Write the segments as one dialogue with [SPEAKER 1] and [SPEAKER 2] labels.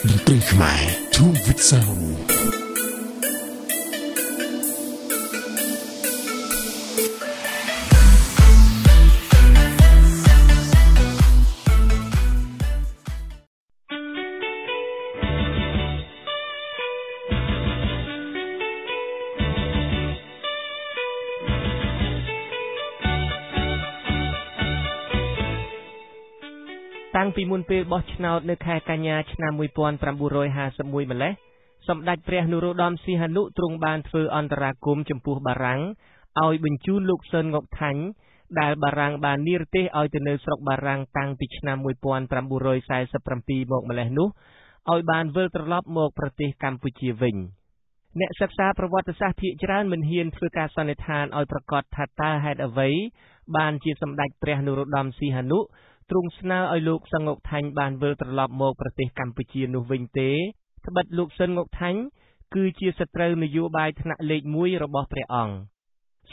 [SPEAKER 1] Bring my to with sound. តាំងពីមុនពេលបោះឆ្នោតនៅខែកញ្ញាឆ្នាំ1951ម្លេះសម្ដេចព្រះនរោត្តមសីហនុទ្រង់បានធ្វើអន្តរាគមន៍ចំពោះបារាំងឲ្យបញ្ជូនលោកសឺន ង៉ុកថាញ់ដែលបារាំងបាននិរទេសឲ្យទៅនៅស្រុកបារាំងតាំងពីឆ្នាំ1947មកម្លេះនោះឲ្យបានវិលត្រឡប់មកប្រទេសកម្ពុជាវិញអ្នកសិក្សាប្រវត្តិសាស្ត្រភាគច្រើនមិនហ៊ានធ្វើការសន្និដ្ឋានឲ្យប្រកាសថាតើហេតុអ្វីបានជាសម្ដេចព្រះនរោត្តមសីហនុទ្រង់ស្នើឲ្យលោកសឺន ង៉ុកថាញ់បានវិលត្រឡប់មកប្រទេសកម្ពុជានោះវិញទេត្បិតលោកសឺន ង៉ុកថាញ់គឺជាសត្រូវនយោបាយថ្នាក់លេខ1របស់ព្រះអង្គ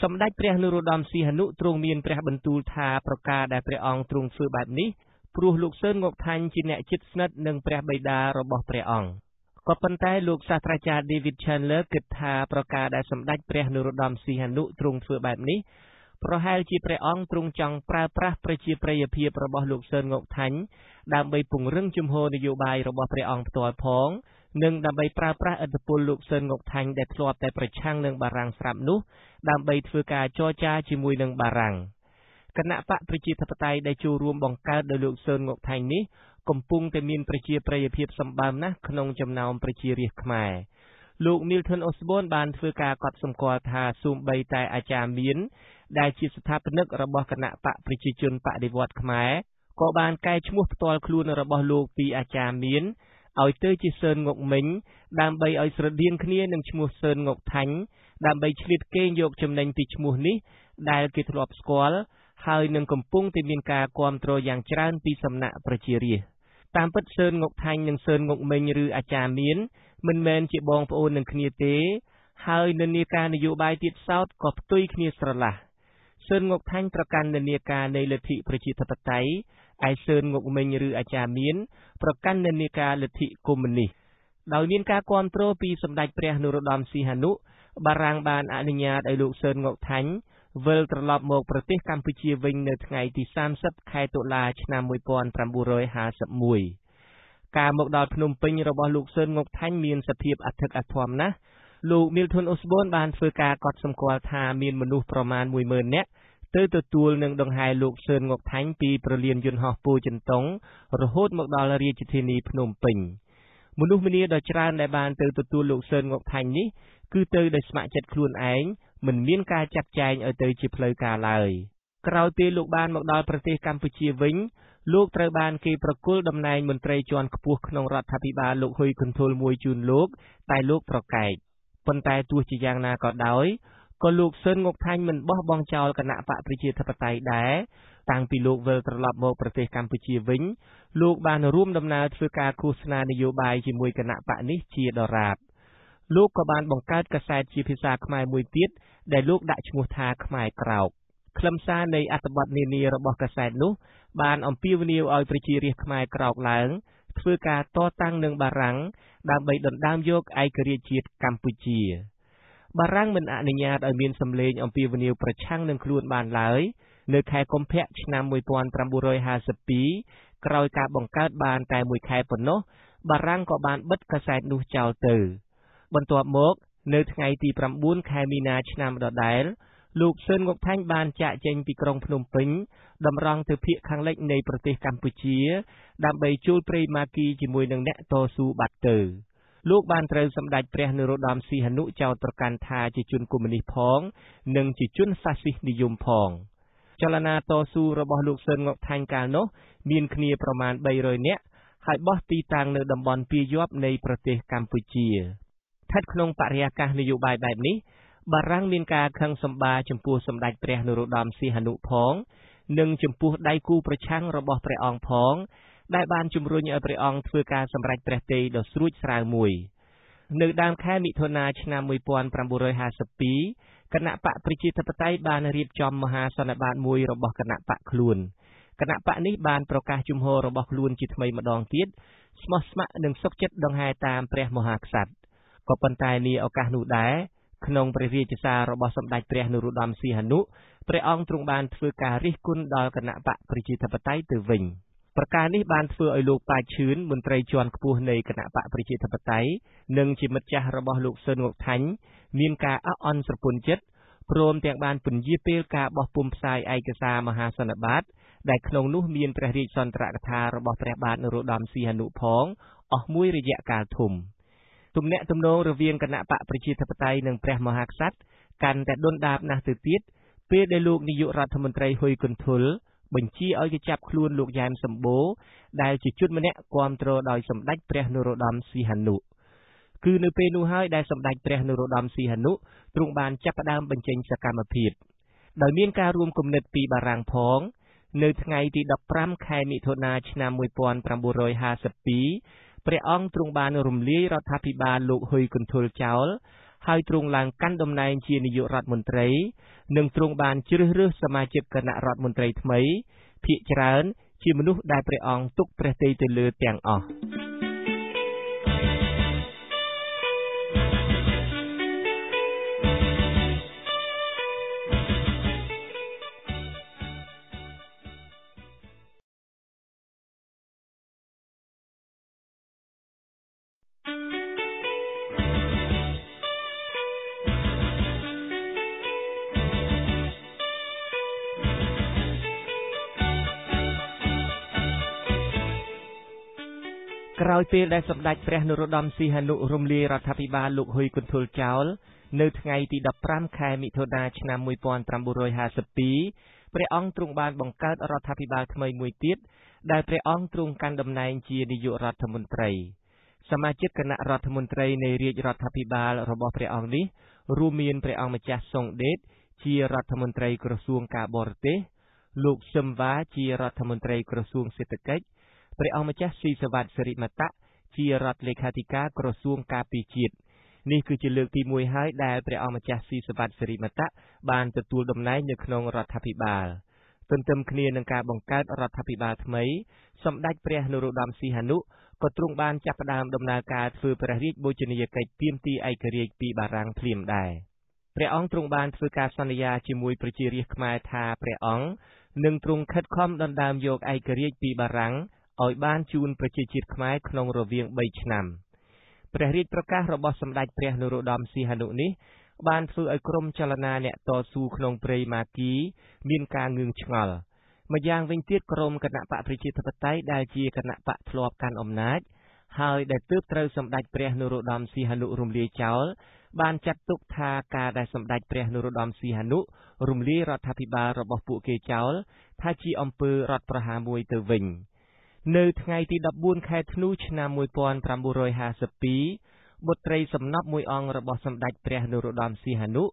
[SPEAKER 1] សម្ដេចព្រះនរោត្តមសីហនុទ្រង់មានព្រះបន្ទូលថាប្រការដែលព្រះអង្គទ្រង់ធ្វើបែបនេះព្រោះលោកសឺន ង៉ុកថាញ់ជាអ្នកជិតស្និទ្ធនឹងព្រះបិតារបស់ព្រះអង្គក៏ប៉ុន្តែលោកសាស្ត្រាចារ្យ David Chandler គិតថាប្រការដែលសម្ដេចព្រះនរោត្តមសីហនុទ្រង់ធ្វើបែបនេះប្រហែលជាព្រះអង្គទ្រង់ចង់ប្រើប្រាស់ប្រជាប្រិយភាពរបស់លោកសឺន ង៉ុកថាញ់ដើម្បីពង្រឹងជំហរនយោបាយរបស់ព្រះអង្គផ្ទាល់ផងនិងដើម្បីប្រើប្រាស់ឥទ្ធិពលលោកសឺន ង៉ុកថាញ់ដែលធ្លាប់តែប្រឆាំងនឹងបារាំងស្រាប់នោះដើម្បីធ្វើការចរចាជាមួយនឹងបារាំងគណៈបកប្រជាធិបតេយ្យដែលចូលរួមបង្កើតដោយលោកសឺន ង៉ុកថាញ់នេះកំពុងតែមានប្រជាប្រិយភាពសម្បើមណាស់ក្នុងចំណោមប្រជារាស្ត្រខ្មែរលោក Milton Osborne បានធ្វើការកត់សម្គាល់ថាសូម្បីតែអាចារ្យមានដែលជាស្ថាបនិករបស់គណៈបកប្រជាជនបដិវត្តន៍ខ្មែរក៏បានកែឈ្មោះផ្ទាល់ខ្លួនរបស់លោកពីអាចារ្យមានឲ្យទៅជាសឺន ង៉ុកមិញដើម្បីឲ្យស្រដៀងគ្នានឹងឈ្មោះសឺន ង៉ុកថាញ់ដើម្បីឆ្លៀតកេងយកចំណេញពីឈ្មោះនេះដែលគេធ្លាប់ស្គាល់ហើយនឹងកំពុងតែមានការគាំទ្រយ៉ាងច្រើនពីសំណាក់ប្រជារាស្ត្រតាមពិតសឺន ង៉ុកថាញ់និងសឺន ង៉ុកមិញឬអាចារ្យមានមិនមែនជាបងប្អូននឹងគ្នាទេហើយនិន្នាការនយោបាយទៀតសោតក៏ផ្ទុយគ្នាស្រឡះសឺន ង៉ុកថាញ់ប្រកាន់និន្នាការនៃលទ្ធិប្រជាធិបតេយ្យឯសឺន ង៉ុកមិញឬអាចារ្យមានប្រកាន់និន្នាការលទ្ធិកុម្មុយនីសដោយមានការគាំទ្រពីសម្ដេចព្រះនរោត្តមសីហនុបារាំងបានអនុញ្ញាតឲ្យលោកសឺន ង៉ុកថាញ់វិលត្រឡប់មកប្រទេសកម្ពុជាវិញនៅថ្ងៃទី30ខែតុលាឆ្នាំ1951ការមកដល់ភ្នំពេញរបស់លោកសឺន ង៉ុកថាញ់មានសភាពអធិកអធមណាស់លោក Milton Osborne បានធ្វើការកត់សម្គាល់ថាមានមនុស្សប្រមាណ 10000 នាក់ទៅទទួលនឹងដង្ហែលោកសឺន ង៉ុកថាញ់ពីព្រលានយន្តហោះពោធិ៍ចិនតុងរហូតមកដល់រាជធានីភ្នំពេញមនុស្សម្នាដ៏ច្រើនដែលបានទៅទទួលលោកសឺន ង៉ុកថាញ់នេះគឺទៅដោយស្ម័គ្រចិត្តខ្លួនឯងមិនមានការចាត់ចែងឲ្យទៅជាផ្លូវការឡើយក្រោយពេលលោកបានមកដល់ប្រទេសកម្ពុជាវិញលោកត្រូវបានគេប្រគល់តំណែងមន្ត្រីជាន់ខ្ពស់ក្នុងរដ្ឋាភិបាលលោកហ៊ុយគន្ថុលមួយជូនលោកតែលោកប្រកែកប៉ុន្តែទោះជាយ៉ាងណាក៏ដោយក៏លោកសឺន ង៉ុកថាញ់មិនបោះបង់ចោលគណៈបកប្រជាធិបតេយ្យដែរតាំងពីលោកវិលត្រឡប់មកប្រទេសកម្ពុជាវិញលោកបានរួមដំណើរធ្វើការឃោសនានយោបាយជាមួយគណៈបកនេះជាដរាបលោកក៏បានបង្កើតកាសែតជាភាសាខ្មែរមួយទៀតដែលលោកដាក់ឈ្មោះថាខ្មែរក្រោកខ្លឹមសារនៃអត្ថបទនានារបស់កាសែតនោះបានអំពាវនាវឲ្យប្រជារាស្ត្រខ្មែរក្រោកឡើងធ្វើការតតាំងនឹងបារាំងដើម្បីដណ្ដើមយកឯករាជ្យជាតិកម្ពុជាបារាំងមិនអនុញ្ញាតឲ្យមានសម្លេងអំពាវនាវប្រឆាំងនឹងខ្លួនបានឡើយនៅខែកុម្ភៈឆ្នាំ1952ក្រោយការបង្កើតបានតែមួយខែប៉ុណ្ណោះបារាំងក៏បានបិទកាសែតនោះចោលទៅបន្ទាប់មកនៅថ្ងៃទី9ខែមីនាឆ្នាំដដែលលោកសឺន ង៉ុកថាញ់បានចាកចេញពីក្រុងភ្នំពេញតម្រង់ទៅភាគខាងលិចនៃប្រទេសកម្ពុជាដើម្បីជួលព្រៃម៉ាគីជាមួយនឹងអ្នកតស៊ូបាត់ទៅលោកបានត្រូវសម្ដេចព្រះនរោត្តមសីហនុចោទប្រកាន់ថាជាជនកុម្មុយនីសផងនិងជាជនហ្វាស៊ីសនិយមផងចលនាតស៊ូរបស់លោកសឺន ង៉ុកថាញ់កាលនោះមានគ្នាប្រមាណ300នាក់ហើយបោះទីតាំងនៅតំបន់ពាយ័ព្យនៃប្រទេសកម្ពុជាស្ថិតក្នុងបរិយាកាសនយោបាយបែបនេះបារាំងមានការខឹងសម្បាចំពោះសម្ដេចព្រះនរោត្តមសីហនុផងនិងចំពោះដៃគូប្រឆាំងរបស់ព្រះអង្គផងដែលបានជំរុញឲ្យព្រះអង្គធ្វើការសម្រេចព្រះទ័យដ៏ស្រួចស្រាវមួយនៅដើមខែមិថុនាឆ្នាំ1952គណៈបកប្រជាធិបតេយ្យបានរៀបចំមហាសន្និបាតមួយរបស់គណៈបកខ្លួន គណៈបកនេះបានប្រកាសជំហររបស់ខ្លួនជាថ្មីម្ដងទៀតស្មោះស្ម័គ្រនិងសុខចិត្តដង្ហែតាមព្រះមហាក្សត្រក៏ប៉ុន្តែនាឱកាសនោះដែរក្នុងព្រះរាជសាររបស់សម្ដេចព្រះនរោត្តមសីហនុព្រះអង្គទ្រង់បានធ្វើការរិះគន់ដល់គណៈបកប្រជាធិបតេយ្យទៅវិញប្រការនេះបានធ្វើឲ្យលោកប៉ាឈឿនមន្ត្រីជាន់ខ្ពស់នៃគណៈបកប្រជាធិបតេយ្យនិងជាមិត្តចាស់របស់លោកស៊ុនង៉ុកថាញ់មានការអន់ស្រពន់ចិត្តព្រមទាំងបានពន្យាពេលការបោះពុម្ពផ្សាយឯកសារមហាសន្និបាតដែលក្នុងនោះមានព្រះរាជសន្ទរកថារបស់ព្រះបាទនរោត្តមសីហនុផងអស់មួយរយៈកាលធំទំនាក់ទំនងរវាងគណៈបកប្រជាធិបតេយ្យនិងព្រះមហាក្សត្រកាន់តែដុនដាបណាស់ទៅទៀតពេលដែលលោកនាយករដ្ឋមន្ត្រីហ៊ុយគន្ថុលបញ្ជាឲ្យគេចាប់ខ្លួនលោកយ៉ែមសម្បូរដែលជាជនម្នាក់គាំទ្រដោយសម្ដេចព្រះនរោត្តមសីហនុគឺនៅពេលនោះហើយដែលសម្ដេចព្រះនរោត្តមសីហនុទ្រង់បានចាប់ផ្ដើមបញ្ចេញសកម្មភាពដោយមានការរួមគំនិតពីបារាំងផងនៅថ្ងៃទី15ខែមិថុនាឆ្នាំ1952ព្រះអង្គទ្រង់បានរំលាយរដ្ឋាភិបាលលោកហ៊ុយគន្ថុលចោលហើយទ្រង់ឡើងកាន់តំណែងជានាយករដ្ឋមន្ត្រីនិងទ្រង់បានជ្រើសរើសសមាជិកគណៈរដ្ឋមន្ត្រីថ្មីភាគច្រើនជាមនុស្សដែលព្រះអង្គទុកព្រះទ័យទៅលើទាំងអស់ក្រោយពេលដែលសម្ដេចព្រះនរោត្តមសីហនុរំលាយរដ្ឋាភិបាលលោកហ៊ុយគន្ថុលចោលនៅថ្ងៃទី15ខែមិថុនាឆ្នាំ1952ព្រះអង្គទ្រង់បានបង្កើតរដ្ឋាភិបាលថ្មីមួយទៀតដែលព្រះអង្គទ្រង់កាន់តំណែងជានាយករដ្ឋមន្ត្រីសមាជិកគណៈរដ្ឋមន្ត្រីនៃរាជរដ្ឋាភិបាលរបស់ព្រះអង្គនេះរួមមានព្រះអង្គម្ចាស់សុងដេតជារដ្ឋមន្ត្រីក្រសួងការបរទេសលោកសឹមវ៉ាជារដ្ឋមន្ត្រីក្រសួងសេដ្ឋកិច្ចព្រះអង្គម្ចាស់ស៊ីសវ៉ាត់សិរិមតៈជារដ្ឋលេខាធិការក្រសួងការពារជាតិនេះគឺជាលើកទី1ហើយដែលព្រះអង្គម្ចាស់ស៊ីសវ៉ាត់សិរិមតៈបានទទួលតំណែងនៅក្នុងរដ្ឋាភិបាលទន្ទឹមគ្នានឹងការបង្កើតរដ្ឋាភិបាលថ្មីសម្ដេចព្រះនរោត្តមសីហនុក៏ទ្រង់បានចាប់ផ្ដើមដំណើរការធ្វើព្រះរាជបូជនីយកិច្ចទាមទារឯករាជ្យពីបារាំងភ្លាមដែរព្រះអង្គទ្រង់បានធ្វើការសន្យាជាមួយប្រជារាស្ត្រខ្មែរថាព្រះអង្គនឹងទ្រង់ខិតខំដណ្ដើមយកឯករាជ្យពីបារាំងឲ្យបានជូនប្រជាជាតិខ្មែរក្នុងរវាង3ឆ្នាំព្រះរាជប្រកាសរបស់សម្ដេចព្រះនរោត្តមសីហនុនេះបានធ្វើឲ្យក្រុមចលនាអ្នកតស៊ូក្នុងព្រៃម៉ាគីមានការងឿងឆ្ងល់ម្យ៉ាងវិញទៀតក្រុមគណៈបកប្រជាធិបតេយ្យដែលជាគណៈបកធ្លាប់កាន់អំណាចហើយដែលទើបត្រូវសម្ដេចព្រះនរោត្តមសីហនុរំលាយចោលបានចាត់ទុកថាការដែលសម្ដេចព្រះនរោត្តមសីហនុរំលាយរដ្ឋាភិបាលរបស់ពួកគេចោលថាជាអំពើរដ្ឋប្រហារមួយទៅវិញនៅថ្ងៃទី14ខែធ្នូឆ្នាំ1952បុត្រីសំណប់មួយអង្គរបស់សម្ដេចព្រះនរោត្តមសីហនុ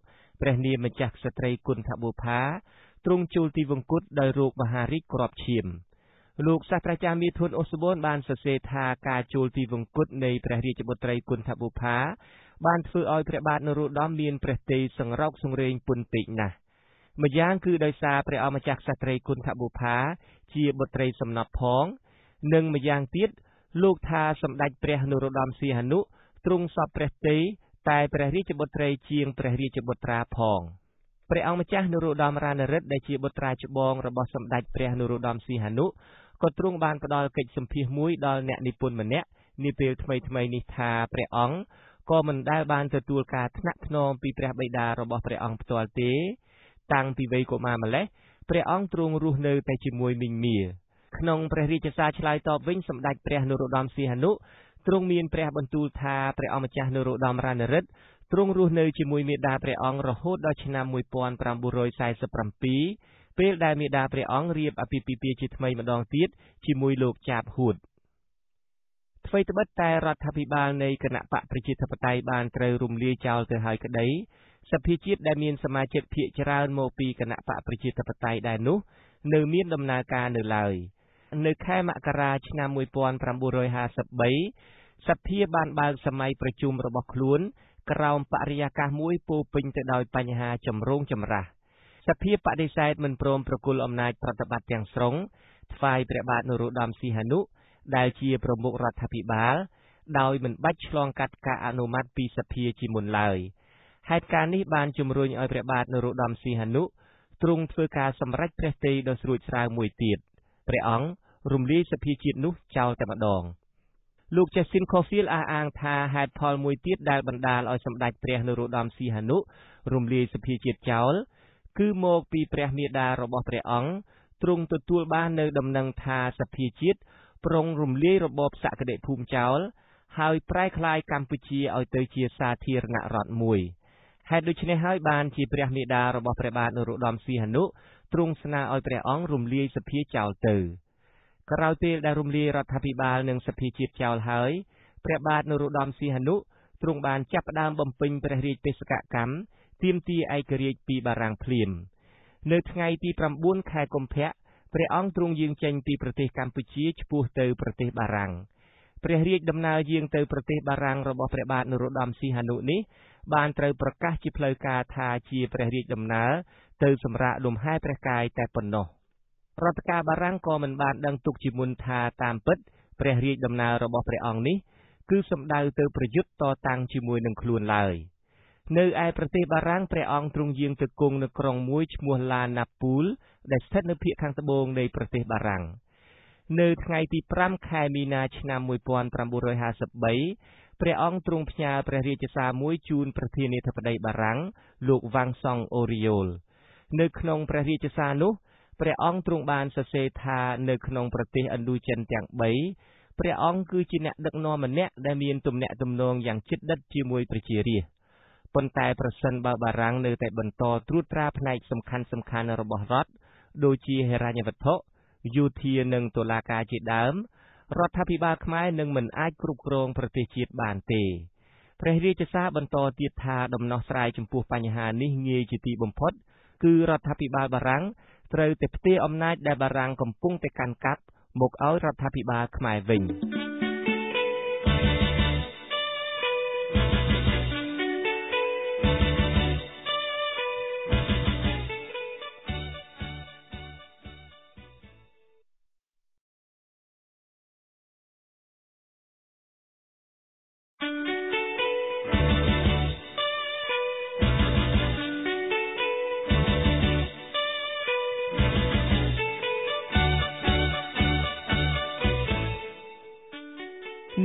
[SPEAKER 1] ព្រះនាមម្ចាស់ក្សត្រីគុណធបុប្ផាទ្រង់ចូលទីវង្គតដោយរោគមហារីកគ្រាប់ឈាមលោកសាស្ត្រាចារ្យមាធុនអូសបូនបានសរសេរថាការចូលទីវង្គតនៃព្រះរាជបុត្រីគុណធបុប្ផាបានធ្វើឲ្យព្រះបាទនរោត្តមមានព្រះទ័យសង្រោកសង្រេងពន់ពេកណាស់ម្យ៉ាងគឺដោយសារព្រះអង្គម្ចាស់ក្សត្រីគុណធបុប្ផាជាបុត្រីសំណប់ផងនិងម្យ៉ាងទៀតលោកថាសម្ដេចព្រះនរោត្តមសីហនុទ្រង់សពព្រះទ័យតែព្រះរាជបុត្រីជាងព្រះរាជបុត្រាផងព្រះអង្គម្ចាស់នរោត្តមរណរិទ្ធដែលជាបុត្រាច្បងរបស់សម្ដេចព្រះនរោត្តមសីហនុក៏ទ្រង់បានផ្ដល់កិច្ចសម្ភាសមួយដល់អ្នកនិពន្ធម្នាក់នាពេលថ្មីៗនេះថាព្រះអង្គក៏មិនដែលបានទទួលការថ្នាក់ថ្នមពីព្រះបិតារបស់ព្រះអង្គផ្ទាល់ទេតាំងពីវ័យកុមារម្លេះព្រះអង្គទ្រង់រស់នៅតែជាមួយមីងមាក្នុងព្រះរាជសារឆ្លើយតបវិញសម្ដេចព្រះនរោត្តមសីហនុទ្រង់មានព្រះបន្ទូលថាព្រះអង្គម្ចាស់នរោត្តមរណរិទ្ធទ្រង់រស់នៅជាមួយមាតាព្រះអង្គរហូតដល់ឆ្នាំ1947ពេលដែលមាតាព្រះអង្គរៀបអាពាហ៍ពិពាហ៍ជាថ្មីម្ដងទៀតជាមួយលោកចាបហួតអ្វីត្បិតតែរដ្ឋាភិបាលនៃគណៈបកប្រជាធិបតេយ្យបានត្រូវរំលាយចោលទៅហើយក្តីសភាជាតិដែលមានសមាជិកភាគច្រើនមកពីគណៈបកប្រជាធិបតេយ្យដែរនោះនៅមានដំណើរការនៅឡើយនៅខែមករាឆ្នាំ1953សភាបានបើកសម័យប្រជុំរបស់ខ្លួនក្រោមបរិយាកាសមួយពោពេញទៅដោយបញ្ហាចម្រូងចម្រាសសភាបដិសេធមិនព្រមប្រគល់អំណាចប្រតិបត្តិទាំងស្រុង ថ្វាយព្រះបាទនរោត្តមសីហនុដែលជាប្រមុខរដ្ឋាភិបាលដោយមិនបាច់ឆ្លងកាត់ការអនុម័តពីសភាជាមុនឡើយហេតុការណ៍នេះបានជំរុញឲ្យព្រះបាទនរោត្តមសីហនុទ្រង់ធ្វើការសម្រេចព្រះទ័យដ៏ស្រួចស្រាវមួយទៀតព្រះអង្គរំលាយសភាជាតិនោះចោលតែម្ដងលោក Justin Caulfield អះអាងថាហេតុផលមួយទៀតដែលបណ្ដាលឲ្យសម្ដេចព្រះនរោត្តមសីហនុរំលាយសភាជាតិចោលគឺមកពីព្រះមាតារបស់ព្រះអង្គទ្រង់ទទួលបាននៅដំណឹងថាសភាជាតិប្រុងរំលាយរបបសក្តិភូមិចោលហើយប្រែក្លាយកម្ពុជាឲ្យទៅជាសាធារណរដ្ឋមួយហេតុដូច្នេះហើយបានជាព្រះមាតារបស់ព្រះបាទនរោត្តមសីហនុទ្រង់ស្នើឲ្យព្រះអង្គរំលាយសភាចោលទៅក្រោយពេលដែលរំលាយរដ្ឋាភិបាលនិងសភាជាតិចោលហើយព្រះបាទនរោត្តមសីហនុទ្រង់បានចាប់ផ្ដើមបំពេញព្រះរាជបេសកកម្មទាមទារឯករាជ្យពីបារាំងភ្លាមនៅថ្ងៃទី9ខែកុម្ភៈព្រះអង្គទ្រង់យាងចេញពីប្រទេសកម្ពុជាឆ្ពោះទៅប្រទេសបារាំងព្រះរាជដំណើរយាងទៅប្រទេសបារាំងរបស់ព្រះបាទនរោត្តមសីហនុនេះបានត្រូវប្រកាសជាផ្លូវការថាជាព្រះរាជដំណើរទៅសម្រាកលំហែព្រះកាយតែប៉ុណ្ណោះរដ្ឋការបារាំងក៏មិនបានដឹងទុកជាមុនថាតាមពិតព្រះរាជដំណើររបស់ព្រះអង្គនេះគឺសំដៅទៅប្រយុទ្ធតតាំងជាមួយនឹងខ្លួនឡើយនៅឯប្រទេសបារាំងព្រះអង្គទ្រង់យាងទៅគង់នៅក្រុងមួយឈ្មោះឡាណាពូលដែលស្ថិតនៅភាគខាងត្បូងនៃប្រទេសបារាំងនៅថ្ងៃទី5ខែមីនាឆ្នាំ1953ព្រះអង្គទ្រង់ផ្ញើព្រះរាជសារមួយជូនប្រធានាធិបតីបារាំងលោកវ៉ាងសង់អូរីយ៉ូលនៅក្នុងព្រះរាជសារនោះព្រះអង្គទ្រង់បានសរសេរថានៅក្នុងប្រទេសឥណ្ឌូចិនទាំង3ព្រះអង្គគឺជាអ្នកដឹកនាំម្នាក់ដែលមានទំនាក់ទំនងយ៉ាងជិតដិតជាមួយប្រជារាស្ត្រប៉ុន្តែប្រសិនបើបារាំងនៅតែបន្តត្រួតត្រាផ្នែកសំខាន់ៗរបស់រដ្ឋដូចជាហិរញ្ញវត្ថុយោធានិងតុលាការជាដើមរដ្ឋាភិបាលខ្មែរនឹងមិនអាចគ្រប់គ្រងប្រទេសជាតិបានទេព្រះរាជសារបន្តទៀតថាដំណោះស្រាយចំពោះបញ្ហានេះងាយជាទីបំផុតគឺរដ្ឋាភិបាលបារាំងត្រូវតែផ្ទេរអំណាចដែលបារាំងកំពុងតែកាន់កាប់មកឲ្យរដ្ឋាភិបាលខ្មែរវិញ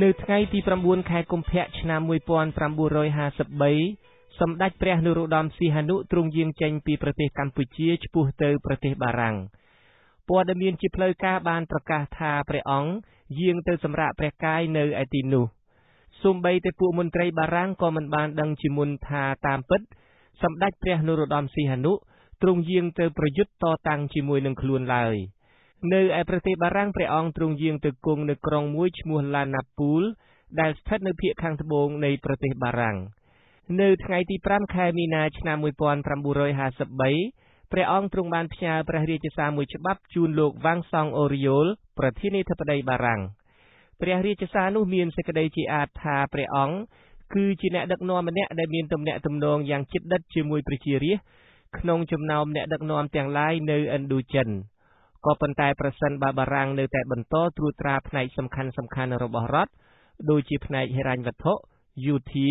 [SPEAKER 1] នៅថ្ងៃទី9ខែកុម្ភៈឆ្នាំ1953សម្ដេចព្រះនរោត្តមសីហនុទ្រង់យាងចេញពីប្រទេសកម្ពុជាឆ្ពោះទៅប្រទេសបារាំងព័ត៌មានជាផ្លូវការបានប្រកាសថាព្រះអង្គយាងទៅសម្រាកព្រះកាយនៅឯទីនោះសូម្បីតែពួកមន្ត្រីបារាំងក៏មិនបានដឹងជាមុនថាតាមពិតសម្ដេចព្រះនរោត្តមសីហនុទ្រង់យាងទៅប្រយុទ្ធតតាំងជាមួយនឹងខ្លួនឡើយនៅឯប្រទេសបារាំងព្រះអង្គទ្រង់យាងទៅគង់នៅក្រុងមួយឈ្មោះឡាណាពូលដែលស្ថិតនៅភាគខាងត្បូងនៃប្រទេសបារាំងនៅថ្ងៃទី5ខែមីនាឆ្នាំ1953ព្រះអង្គទ្រង់បានផ្ញើព្រះរាជសារមួយច្បាប់ជូនលោកវ៉ាងសង់អូរីយ៉ូលប្រធានាធិបតីបារាំងព្រះរាជសារនោះមានសេចក្តីជាអាទិថាព្រះអង្គគឺជាអ្នកដឹកនាំម្នាក់ដែលមានទំនាក់ទំនងយ៉ាងជិតដិតជាមួយប្រជារាស្ត្រក្នុងចំណោមអ្នកដឹកនាំទាំងឡាយនៅឥណ្ឌូចិនក៏ប៉ុន្តែប្រសិនបើបារាំងនៅតែបន្តត្រួតត្រាផ្នែកសំខាន់របស់រដ្ឋដូចជាផ្នែកហិរញ្ញវត្ថុយោធា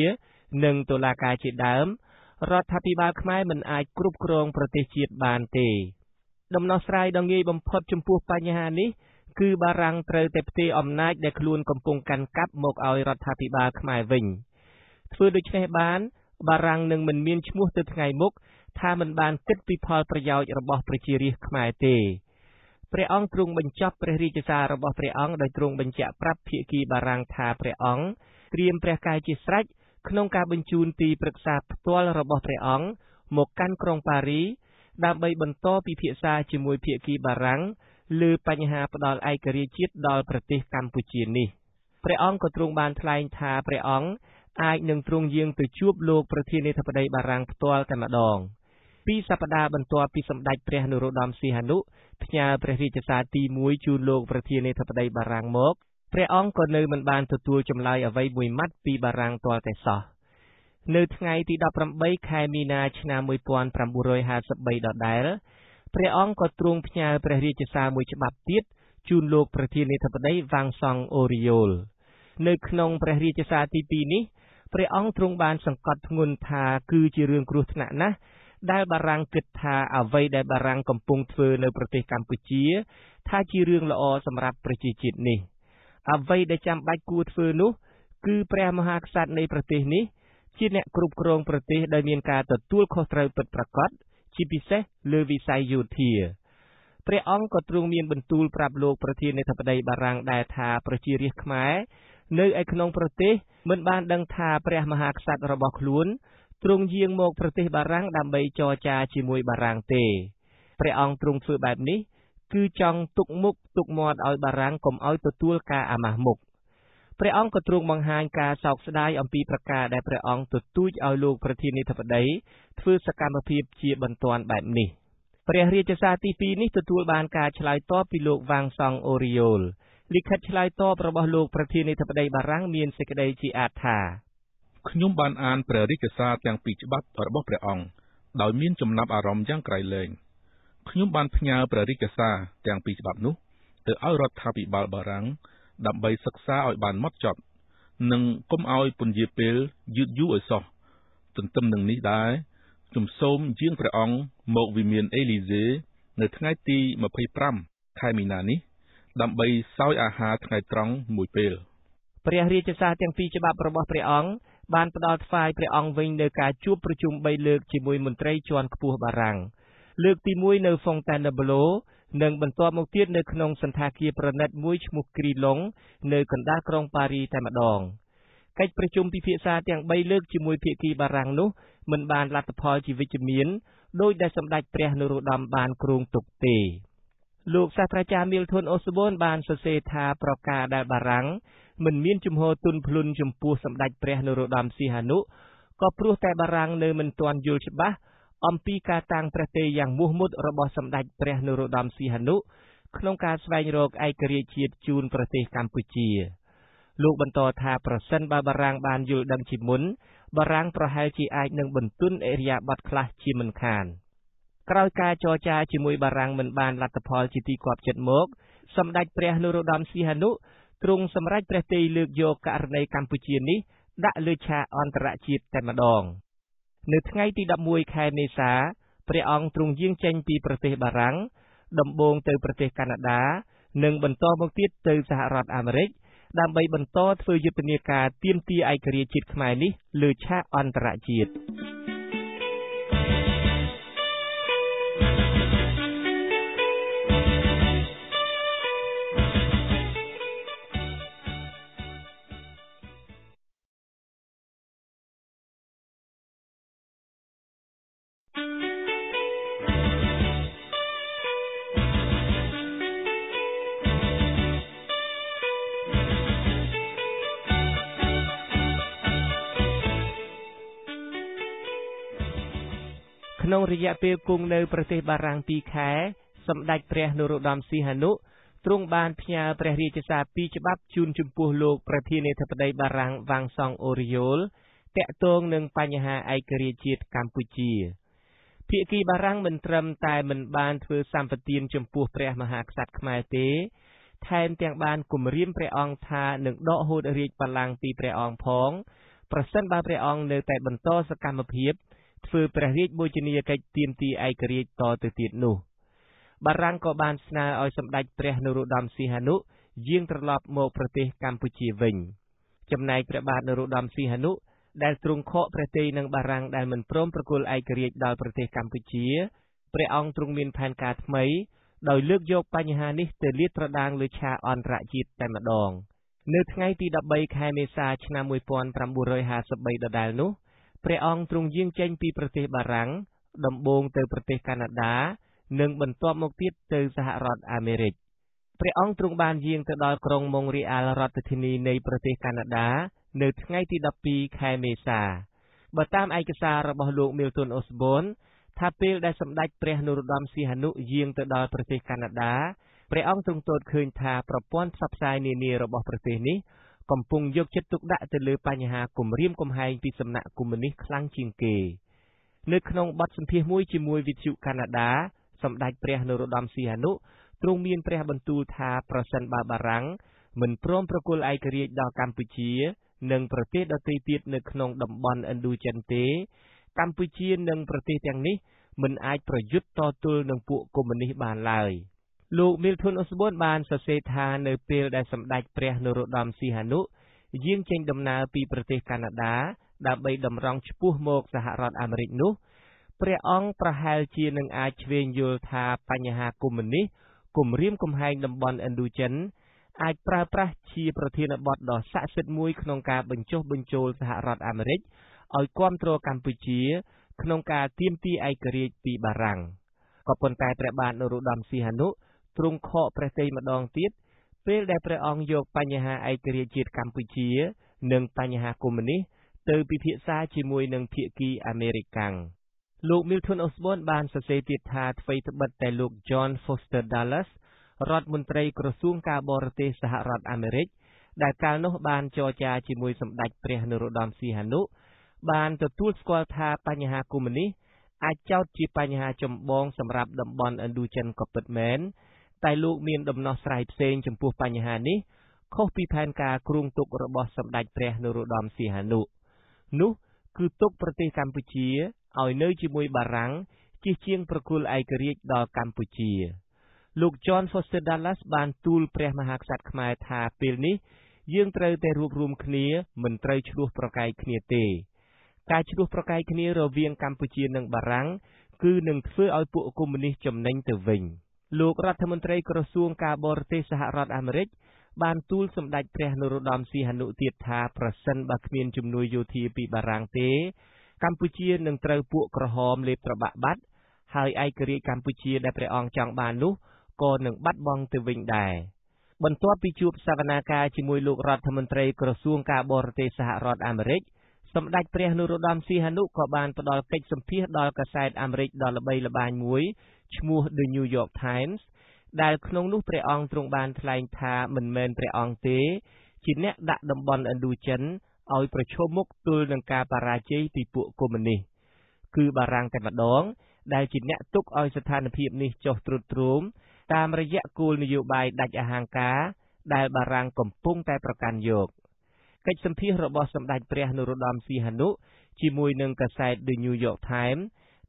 [SPEAKER 1] និងតុលាការជាដើមរដ្ឋាភិបាលខ្មែរមិនអាចគ្រប់គ្រងប្រទេសជាតិបានទេដំណោះស្រាយដ៏ងាយបំផុតចំពោះបញ្ហានេះគឺបារាំងត្រូវតែផ្ទេរអំណាចដែលខ្លួនកំពុងកាន់កាប់មកឲ្យរដ្ឋាភិបាលខ្មែរវិញធ្វើដូច្នេះបានបារាំងនឹងមិនមានឈ្មោះទៅថ្ងៃមុខថាមិនបានគិតពីផលប្រយោជន៍របស់ប្រជារាស្ត្រខ្មែរទេព្រះអង្គទ្រង់បញ្ចប់ព្រះរាជសាររបស់ព្រះអង្គដោយទ្រង់បញ្ជាក់ប្រាប់ភាគីបារាំងថាព្រះអង្គត្រៀមព្រះកាយជាស្រេចក្នុងការបញ្ជូនទីប្រឹក្សាផ្ទាល់របស់ព្រះអង្គមកកាន់ក្រុងប៉ារីដើម្បីបន្តពិភាក្សាជាមួយភាគីបារាំងលើបញ្ហាផ្ដល់ឯករាជ្យជាតិដល់ប្រទេសកម្ពុជានេះព្រះអង្គក៏ទ្រង់បានថ្លែងថាព្រះអង្គអាចនឹងទ្រង់យាងទៅជួបលោកប្រធានាធិបតីបារាំងផ្ទាល់តែម្ដង2សប្តាហ៍បន្ទាប់ពីសម្ដេចព្រះនរោត្តមសីហនុផ្ញើព្រះរាជសារទី1ជូនលោកប្រធានាធិបតីបារាំងមកព្រះអង្គក៏នៅមិនបានទទួលចម្លើយអ្វីមួយម៉ាត់ពីបារាំងទាល់តែសោះនៅថ្ងៃទី18ខែមីនាឆ្នាំ1953ដដែលព្រះអង្គក៏ទ្រង់ផ្ញើព្រះរាជសារមួយច្បាប់ទៀត ជូនលោកប្រធានាធិបតីវ៉ាងសង់អូរីយ៉ូលនៅក្នុងព្រះរាជសារទី2នេះព្រះអង្គទ្រង់បានសង្កត់ធ្ងន់ថាគឺជារឿងគ្រោះថ្នាក់ណាស់ដែលបារាំងគិតថាអ្វីដែលបារាំងកំពុងធ្វើនៅប្រទេសកម្ពុជាថាជារឿងល្អសម្រាប់ប្រជាជាតិនេះអ្វីដែលចាំបាច់គួរធ្វើនោះគឺព្រះមហាក្សត្រនៃប្រទេសនេះជាអ្នកគ្រប់គ្រងប្រទេសដោយមានការទទួលខុសត្រូវពិតប្រាកដជាពិសេសលើវិស័យយោធាព្រះអង្គក៏ទ្រង់មានបន្ទូលប្រាប់លោកប្រធានាធិបតីបារាំងដែរថាប្រជារាស្ត្រខ្មែរនៅឯក្នុងប្រទេសមិនបានដឹងថាព្រះមហាក្សត្ររបស់ខ្លួនទ្រង់យាងមកប្រទេសបារាំងដើម្បីចរចាជាមួយបារាំងទេព្រះអង្គទ្រង់ធ្វើបែបនេះគឺចង់ទុកមុខទុកមាត់ឲ្យបារាំងកុំឲ្យទទួលការអាម៉ាស់មុខព្រះអង្គក៏ទ្រង់បង្ហាញការសោកស្ដាយអំពីប្រការដែលព្រះអង្គទទូចឲ្យលោកប្រធានាធិបតីធ្វើសកម្មភាពជាបន្ទាន់បែបនេះព្រះរាជសារទី2នេះទទួលបានការឆ្លើយតបពីលោកវ៉ាងសង់អូរីយ៉ូលលិខិតឆ្លើយតបរបស់លោកប្រធានាធិបតីបារាំងមានសេចក្តីជាអាតថា
[SPEAKER 2] ខ្ញុំបានអានព្រះរាជសារទាំងពីរច្បាប់របស់ព្រះអង្គដោយមានចំណាប់អារម្មណ៍យ៉ាងក្រៃលែងខ្ញុំបានផ្ញើព្រះរាជសារទាំងពីរច្បាប់នោះទៅឲ្យរដ្ឋាភិបាលបារាំងដើម្បីសិក្សាឲ្យបានហ្មត់ចត់និងកុំឲ្យពន្យាពេលយឺតយូរឲ្យសោះទន្ទឹមនឹងនេះដែរខ្ញុំសូមយាងព្រះអង្គមកវិមានអេលីសេនៅថ្ងៃទី25ខែមីនានេះដើម្បីសោយអាហារថ្ងៃត្រង់មួយពេល
[SPEAKER 1] ព្រះរាជសារទាំងពីរច្បាប់របស់ព្រះអង្គបានផ្ដល់ថ្វាយព្រះអង្គវិញនៅការជួបប្រជុំ3លើកជាមួយមន្ត្រីជាន់ខ្ពស់បារាំងលើកទី1នៅ Fontainebleau និងបន្ទាប់មកទៀតនៅក្នុងសន្តាគារប្រណិតមួយឈ្មោះ Crillon នៅកណ្ដាលក្រុងប៉ារីតែម្ដងកិច្ចប្រជុំពិភាក្សាទាំង3លើកជាមួយភាគីបារាំងនោះមិនបានលទ្ធផលជាវិជ្ជមានដោយដែលសម្ដេចព្រះនរោត្តមបានគ្រោងទុកទេលោកសាស្ត្រាចារ្យ Milton Osborne បានសរសេរថាប្រការដែលបារាំងមិនមានជំហរទន់ភ្លន់ចំពោះសម្ដេចព្រះនរោត្តមសីហនុក៏ព្រោះតែបារាំងនៅមិនទាន់យល់ច្បាស់អំពីការតាំងព្រះទ័យយ៉ាងមោះមុតរបស់សម្ដេចព្រះនរោត្តមសីហនុក្នុងការស្វែងរកឯករាជ្យជាតិជូនប្រទេសកម្ពុជាលោកបន្តថាប្រសិនបើបារាំងបានយល់ដឹងជាមុនបារាំងប្រហែលជាអាចនឹងបន្ទន់ឥរិយាបថខ្លះជាមិនខានក្រោយការចរចាជាមួយបារាំងមិនបានលទ្ធផលជាទីគាប់ចិត្តមកសម្ដេចព្រះនរោត្តមសីហនុទ្រង់សម្រេចព្រះទ័យលើកយកករណីកម្ពុជានេះដាក់លើឆាកអន្តរជាតិតែម្ដងនៅថ្ងៃទី11ខែមេសាព្រះអង្គទ្រង់យាងចេញពីប្រទេសបារាំងដំបូងទៅប្រទេសកាណាដានិងបន្តមកទៀតទៅសហរដ្ឋអាមេរិកដើម្បីបន្តធ្វើយុទ្ធនាការទាមទារឯករាជ្យជាតិខ្មែរនេះលើឆាកអន្តរជាតិក្នុងរយៈពេលគង់នៅប្រទេសបារាំង2ខែសម្ដេចព្រះនរោត្តមសីហនុទ្រង់បានផ្ញើព្រះរាជសារ2ច្បាប់ជូនចំពោះលោកប្រធានាធិបតីបារាំងវ៉ាងសង់អូរីយ៉ូលទាក់ទងនឹងបញ្ហាឯករាជ្យជាតិកម្ពុជាភាគីបារាំងមិនត្រឹមតែមិនបានធ្វើសម្បទានចំពោះព្រះមហាក្សត្រខ្មែរទេថែមទាំងបានគំរាមព្រះអង្គថានឹងដកហូតរាជបល្ល័ង្កពីព្រះអង្គផងប្រសិនបើព្រះអង្គនៅតែបន្តសកម្មភាពធ្វើព្រះរាជបូជនីយកិច្ចទាមទារឯករាជ្យតទៅទៀតនោះបារាំងក៏បានស្នើឲ្យសម្ដេចព្រះនរោត្តមសីហនុយាងត្រឡប់មកប្រទេសកម្ពុជាវិញចំណែកព្រះបាទនរោត្តមសីហនុដែលទ្រង់ខកព្រះទ័យនឹងបារាំងដែលមិនព្រមប្រគល់ឯករាជ្យដល់ប្រទេសកម្ពុជាព្រះអង្គទ្រង់មានផែនការថ្មីដោយលើកយកបញ្ហានេះទៅលាតត្រដាងលើឆាកអន្តរជាតិតែម្ដងនៅថ្ងៃទី13ខែមេសាឆ្នាំ1953ដដែលនោះព្រះអង្គទ្រង់យាងចេញពីប្រទេសបារាំងដំបូងទៅប្រទេសកាណាដានិងបន្ទាប់មកទៀតទៅសហរដ្ឋអាមេរិកព្រះអង្គទ្រង់បានយាងទៅដល់ក្រុងម៉ុងរីអាល់រដ្ឋធានីនៃប្រទេសកាណាដានៅថ្ងៃទី12ខែមេសាបើតាមឯកសាររបស់លោក Milton Osborne ថាពេលដែលសម្ដេចព្រះនរោត្តមសីហនុយាងទៅដល់ប្រទេសកាណាដាព្រះអង្គទ្រង់ទតឃើញថាប្រព័ន្ធផ្សព្វផ្សាយនានារបស់ប្រទេសនេះកំពុងយកចិត្តទុកដាក់ទៅលើបញ្ហាគំរាមកំហែងពីសំណាក់កុម្មុយនីសខ្លាំងជាងគេនៅក្នុងបទសម្ភាសន៍មួយជាមួយវិទ្យុកាណាដាសម្ដេចព្រះនរោត្តមសីហនុ ទ្រង់មានព្រះបន្ទូលថាប្រសិនបើបារាំងមិនព្រមប្រគល់ឯករាជ្យដល់កម្ពុជានិងប្រទេសដទៃទៀតនៅក្នុងតំបន់ឥណ្ឌូចិនទេកម្ពុជានិងប្រទេសទាំងនេះមិនអាចប្រយុទ្ធតទល់នឹងពួកកុម្មុយនីសបានឡើយលោក Milton Osborne បានសរសេរថានៅពេលដែលសម្ដេចព្រះនរោត្តមសីហនុយាងចេញដំណើរពីប្រទេសកាណាដាដើម្បីតម្រង់ឆ្ពោះមកសហរដ្ឋអាមេរិកនោះព្រះអង្គប្រហែលជានឹងអាចឆ្វេងយល់ថាបញ្ហាកុម្មុយនីសគំរាមកំហែងតំបន់ឥណ្ឌូចិនអាចប្រើប្រាស់ជាប្រធានបទដ៏ស័ក្តិសិទ្ធិមួយក្នុងការបញ្ចុះបញ្ចូលសហរដ្ឋអាមេរិកឲ្យគាំទ្រកម្ពុជាក្នុងការទាមទារឯករាជ្យពីបារាំងក៏ប៉ុន្តែព្រះបាទនរោត្តមសីហនុទ្រង់ខកព្រះទ័យម្ដងទៀតពេលដែលព្រះអង្គយកបញ្ហាឯករាជ្យជាតិកម្ពុជានិងបញ្ហាកុម្មុយនីសទៅពិភាក្សាជាមួយនឹងភាគីអាមេរិកកាំងលោក Milton Osborne បានសរសេរទៀតថាអ្វីត្បិតតែលោក John Foster Dulles រដ្ឋមន្ត្រីក្រសួងការបរទេសសហរដ្ឋអាមេរិកដែលកាលនោះបានចរចាជាមួយសម្ដេចព្រះនរោត្តមសីហនុបានទទួលស្គាល់ថាបញ្ហាកុម្មុយនីសអាចចោទជាបញ្ហាចម្បងសម្រាប់តំបន់ឥណ្ឌូចិនក៏ពិតមែនតែលោកមានដំណោះស្រាយផ្សេងចំពោះបញ្ហានេះខុសពីផែនការគ្រោងទុករបស់សម្ដេចព្រះនរោត្តមសីហនុនោះគឺទុកប្រទេសកម្ពុជាឲ្យនៅជាមួយបារាំងជិះជាងប្រគល់ឯករាជ្យដល់កម្ពុជាលោក John Foster Dulles បានទូលព្រះមហាក្សត្រខ្មែរថាពេលនេះយើងត្រូវតែរួបរวมគ្នាមិនត្រូវឈ្លោះប្រកែកគ្នាទេការឈ្លោះប្រកែកគ្នារវាងកម្ពុជានិងបារាំងគឺនឹងធ្វើឲ្យពួកកុម្មុយនីសចំណេញទៅវិញលោករដ្ឋមន្ត្រីក្រសួងការបរទេសសហរដ្ឋអាមេរិកបានទូលសម្ដេចព្រះនរោត្តមសីហនុទៀតថាប្រសិនបើគ្មានជំនួយយោធាពីបារាំងទេកម្ពុជានឹងត្រូវពួកក្រហមលេបត្របាក់បាត់ហើយឯករាជ្យកម្ពុជាដែលព្រះអង្គចង់បាននោះក៏នឹងបាត់បង់ទៅវិញដែរបន្ទាប់ពីជួបសវនាការជាមួយលោករដ្ឋមន្ត្រីក្រសួងការបរទេសសហរដ្ឋអាមេរិកសម្ដេចព្រះនរោត្តមសីហនុក៏បានផ្ដល់កិច្ចសម្ភាសន៍ដល់កាសែតអាមេរិកដ៏ល្បីល្បាញមួយឈ្មោះ The New York Times ដែលក្នុងនោះព្រះអង្គទ្រង់បានថ្លែងថាមិនមែនព្រះអង្គទេជាអ្នកដាក់តំបន់ឥណ្ឌូចិនឲ្យប្រឈមមុខទល់នឹងការបរាជ័យពីពួកកុម្មុយនីសគឺបារាំងតែម្ដងដែលជាអ្នកទុកឲ្យស្ថានភាពនេះចុះទ្រុឌទ្រោមតាមរយៈគោលនយោបាយដាច់អហង្ការដែលបារាំងកំពុងតែប្រកាន់យកកិច្ចសម្ភាសន៍របស់សម្ដេចព្រះនរោត្តមសីហនុជាមួយនឹងកាសែត The New York Times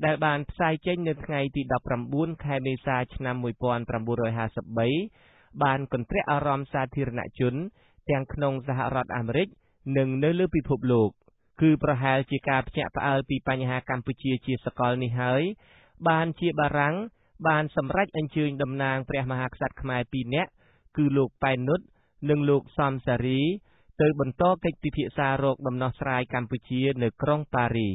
[SPEAKER 1] ដែលបានផ្សាយចេញនៅថ្ងៃទី19ខែមេសាឆ្នាំ1953បានកន្ទ្រាក់អារម្មណ៍សាធារណជនទាំងក្នុងសហរដ្ឋអាមេរិកនិងនៅលើពិភពលោកគឺប្រហែលជាការភ្ញាក់ផ្អើលពីបញ្ហាកម្ពុជាជាសកលនេះហើយបានជាបារាំងបានសម្រេចអញ្ជើញតំណាងព្រះមហាក្សត្រខ្មែរ2នាក់គឺលោកប៉ែននុតនិងលោកសំសារីទៅបន្តកិច្ចពិភាក្សារកដំណោះស្រាយកម្ពុជានៅក្រុងប៉ារីស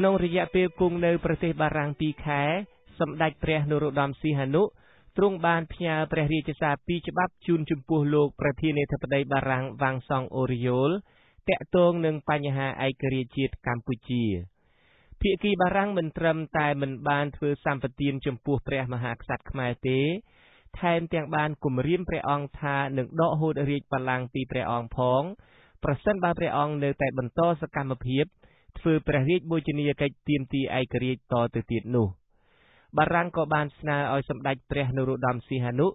[SPEAKER 1] ក្នុងរយៈពេលគង់នៅប្រទេសបារាំង2ខែសម្ដេចព្រះនរោត្តមសីហនុទ្រង់បានផ្ញើព្រះរាជសារ2ច្បាប់ជូនចំពោះលោកប្រធានាធិបតីបារាំងវ៉ាងសង់អូរីយ៉ូលតាក់ទងនឹងបញ្ហាឯករាជ្យជាតិកម្ពុជាភាគីបារាំងមិនត្រឹមតែមិនបានធ្វើសម្បទានចំពោះព្រះមហាក្សត្រខ្មែរទេថែមទាំងបានគំរាមព្រះអង្គថានឹងដកហូតរាជបល្ល័ង្កពីព្រះអង្គផងប្រសិនបើព្រះអង្គនៅតែបន្តសកម្មភាពធ្វើព្រះរាជបូជនីយកិច្ចទាមទារឯករាជ្យតទៅទៀតនោះបារាំងក៏បានស្នើឲ្យសម្ដេចព្រះនរោត្តមសីហនុ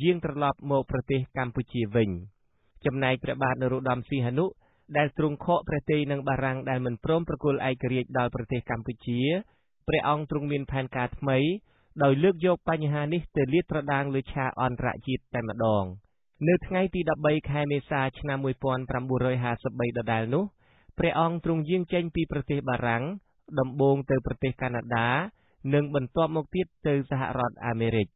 [SPEAKER 1] យាងត្រឡប់មកប្រទេសកម្ពុជាវិញចំណែកព្រះបាទនរោត្តមសីហនុដែលទ្រង់ខកព្រះទ័យនឹងបារាំងដែលមិនព្រមប្រគល់ឯករាជ្យដល់ប្រទេសកម្ពុជាព្រះអង្គទ្រង់មានផែនការថ្មីដោយលើកយកបញ្ហានេះទៅលាតត្រដាងលើឆាកអន្តរជាតិតែម្ដងនៅថ្ងៃទី13ខែមេសាឆ្នាំ1953ដដែលនោះព្រះអង្គទ្រង់យាងចេញពីប្រទេសបារាំងដំបូងទៅប្រទេសកាណាដានិងបន្ទាប់មកទៀតទៅសហរដ្ឋអាមេរិក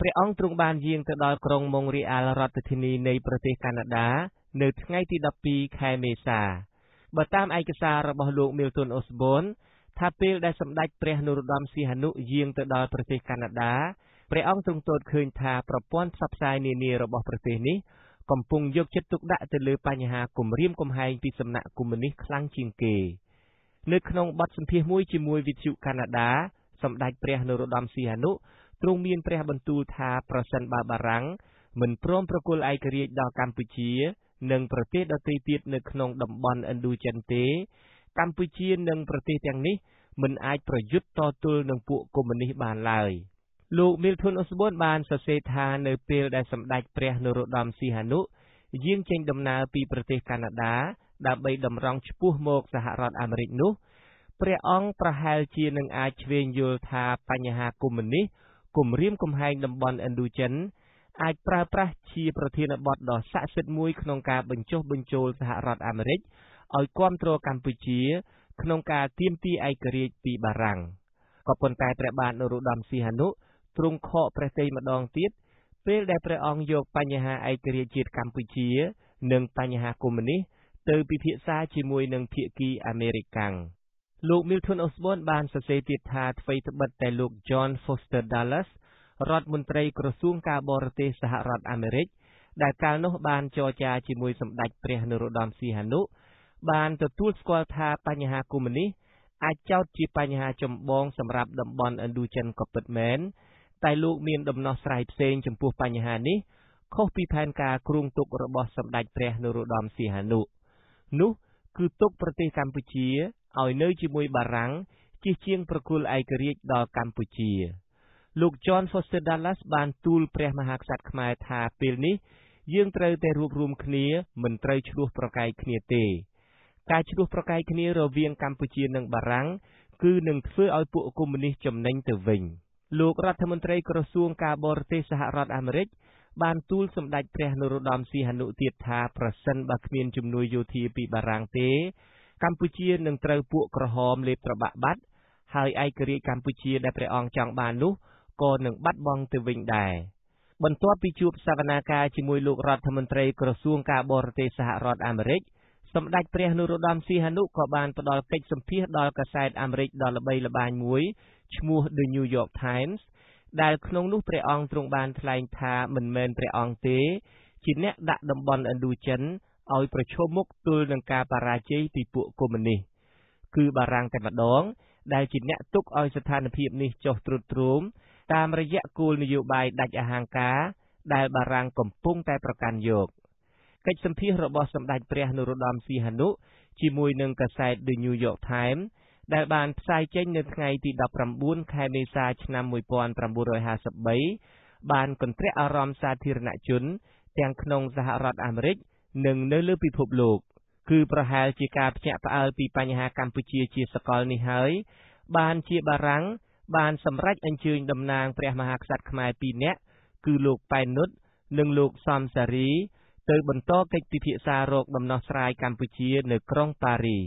[SPEAKER 1] ព្រះអង្គទ្រង់បានយាងទៅដល់ក្រុងម៉ុងរីអាល់រដ្ឋធានីនៃប្រទេសកាណាដានៅថ្ងៃទី12ខែមេសាបើតាមឯកសាររបស់លោក Milton Osborne ថាពេលដែលសម្ដេចព្រះនរោត្តមសីហនុយាងទៅដល់ប្រទេសកាណាដា ព្រះអង្គទ្រង់ទតឃើញថាប្រព័ន្ធផ្សព្វផ្សាយនានារបស់ប្រទេសនេះកំពុងយកចិត្តទុកដាក់ទៅលើបញ្ហាគំរាមកំហែងពីសំណាក់កុម្មុយនីសខ្លាំងជាងគេនៅក្នុងបទសម្ភាសន៍មួយជាមួយវិទ្យុកាណាដាសម្ដេចព្រះនរោត្តមសីហនុទ្រង់មានព្រះបន្ទូលថាប្រសិនបើបារាំងមិនព្រមប្រគល់ឯករាជ្យដល់កម្ពុជានិងប្រទេសដទៃទៀតនៅក្នុងតំបន់ឥណ្ឌូចិនទេកម្ពុជានិងប្រទេសទាំងនេះមិនអាចប្រយុទ្ធតទល់នឹងពួកកុម្មុយនីសបានឡើយលោក Milton Osborne បានសរសេរថានៅពេលដែលសម្ដេចព្រះនរោត្តមសីហនុយាងចេញដំណើរពីប្រទេសកាណាដាដើម្បីតម្រង់ឆ្ពោះមកសហរដ្ឋអាមេរិកនោះព្រះអង្គប្រហែលជានឹងអាចឆ្វេងយល់ថាបញ្ហាកុម្មុយនីសគំរាមកំហែងតំបន់ឥណ្ឌូចិនអាចប្រើប្រាស់ជាប្រធានបទដ៏ស័ក្តិសិទ្ធិមួយក្នុងការបញ្ចុះបញ្ចូលសហរដ្ឋអាមេរិកឲ្យគាំទ្រកម្ពុជាក្នុងការទាមទារឯករាជ្យពីបារាំងក៏ប៉ុន្តែព្រះបាទនរោត្តមសីហនុទ្រង់ខកព្រះទ័យម្ដងទៀតពេលដែលព្រះអង្គយកបញ្ហាឯករាជ្យជាតិកម្ពុជានិងបញ្ហាកុម្មុយនីសទៅពិភាក្សាជាមួយនឹងភាគីអាមេរិកាំងលោក Milton Osborne បានសរសេរទៀតថាអ្វីត្បិតតែលោក John Foster Dulles រដ្ឋមន្ត្រីក្រសួងការបរទេសសហរដ្ឋអាមេរិកដែលកាលនោះបានចរចាជាមួយសម្ដេចព្រះនរោត្តមសីហនុបានទទួលស្គាល់ថាបញ្ហាកុម្មុយនីសអាចចោទជាបញ្ហាចម្បងសម្រាប់តំបន់ឥណ្ឌូចិនក៏ពិតមែនតែលោកមានដំណោះស្រាយផ្សេងចំពោះបញ្ហានេះខុសពីផែនការគ្រោងទុករបស់សម្ដេចព្រះនរោត្តមសីហនុនោះគឺទុកប្រទេសកម្ពុជាឲ្យនៅជាមួយបារាំងជិះជាងប្រគល់ឯករាជ្យដល់កម្ពុជាលោក John Foster Dulles បានទូលព្រះមហាក្សត្រខ្មែរថាពេលនេះយើងត្រូវតែរួបរวมគ្នាមិនត្រូវឈ្លោះប្រកែកគ្នាទេការឈ្លោះប្រកែកគ្នារវាងកម្ពុជានិងបារាំងគឺនឹងធ្វើឲ្យពួកកុម្មុយនីសចំណេញទៅវិញលោករដ្ឋមន្ត្រីក្រសួងការបរទេសសហរដ្ឋអាមេរិកបានទូលសម្ដេចព្រះនរោត្តមសីហនុទៀតថាប្រសិនបើគ្មានជំនួយយោធាពីបារាំងទេកម្ពុជានឹងត្រូវពួកក្រហមលេបត្របាក់បាត់ហើយឯករាជ្យកម្ពុជាដែលព្រះអង្គចង់បាននោះក៏នឹងបាត់បង់ទៅវិញដែរបន្ទាប់ពីជួបសវនាការជាមួយលោករដ្ឋមន្ត្រីក្រសួងការបរទេសសហរដ្ឋអាមេរិកសម្ដេចព្រះនរោត្តមសីហនុក៏បានផ្ដល់កិច្ចសម្ភាសន៍ដល់កាសែតអាមេរិកដ៏ល្បីល្បាញមួយឈ្មោះ The New York Times ដែលក្នុងនោះព្រះអង្គទ្រង់បានថ្លែងថាមិនមែនព្រះអង្គទេជាអ្នកដាក់តំបន់ឥណ្ឌូចិនឲ្យប្រឈមមុខទល់នឹងការបរាជ័យពីពួកកុម្មុយនីសគឺបារាំងតែម្ដងដែលជាអ្នកទុកឲ្យស្ថានភាពនេះចុះទ្រុឌទ្រោមតាមរយៈគោលនយោបាយដាច់អហង្ការដែលបារាំងកំពុងតែប្រកាន់យកកិច្ចសម្ភាសន៍របស់សម្ដេចព្រះនរោត្តមសីហនុជាមួយនឹងកាសែត The New York Times ដែលបានផ្សាយចេញនៅថ្ងៃទី19ខែមេសាឆ្នាំ1953បានកន្ទ្រាក់អារម្មណ៍សាធារណជនទាំងក្នុងសហរដ្ឋអាមេរិកនិងនៅលើពិភពលោកគឺប្រហែលជាការភ្ញាក់ផ្អើលពីបញ្ហាកម្ពុជាជាសកលនេះហើយបានជាបារាំងបានសម្រេចអញ្ជើញតំណាងព្រះមហាក្សត្រខ្មែរ2នាក់គឺលោកប៉ែននុតនិងលោកសំសារីទៅបន្តកិច្ចពិភាក្សារកដំណោះស្រាយកម្ពុជានៅក្រុងប៉ារីស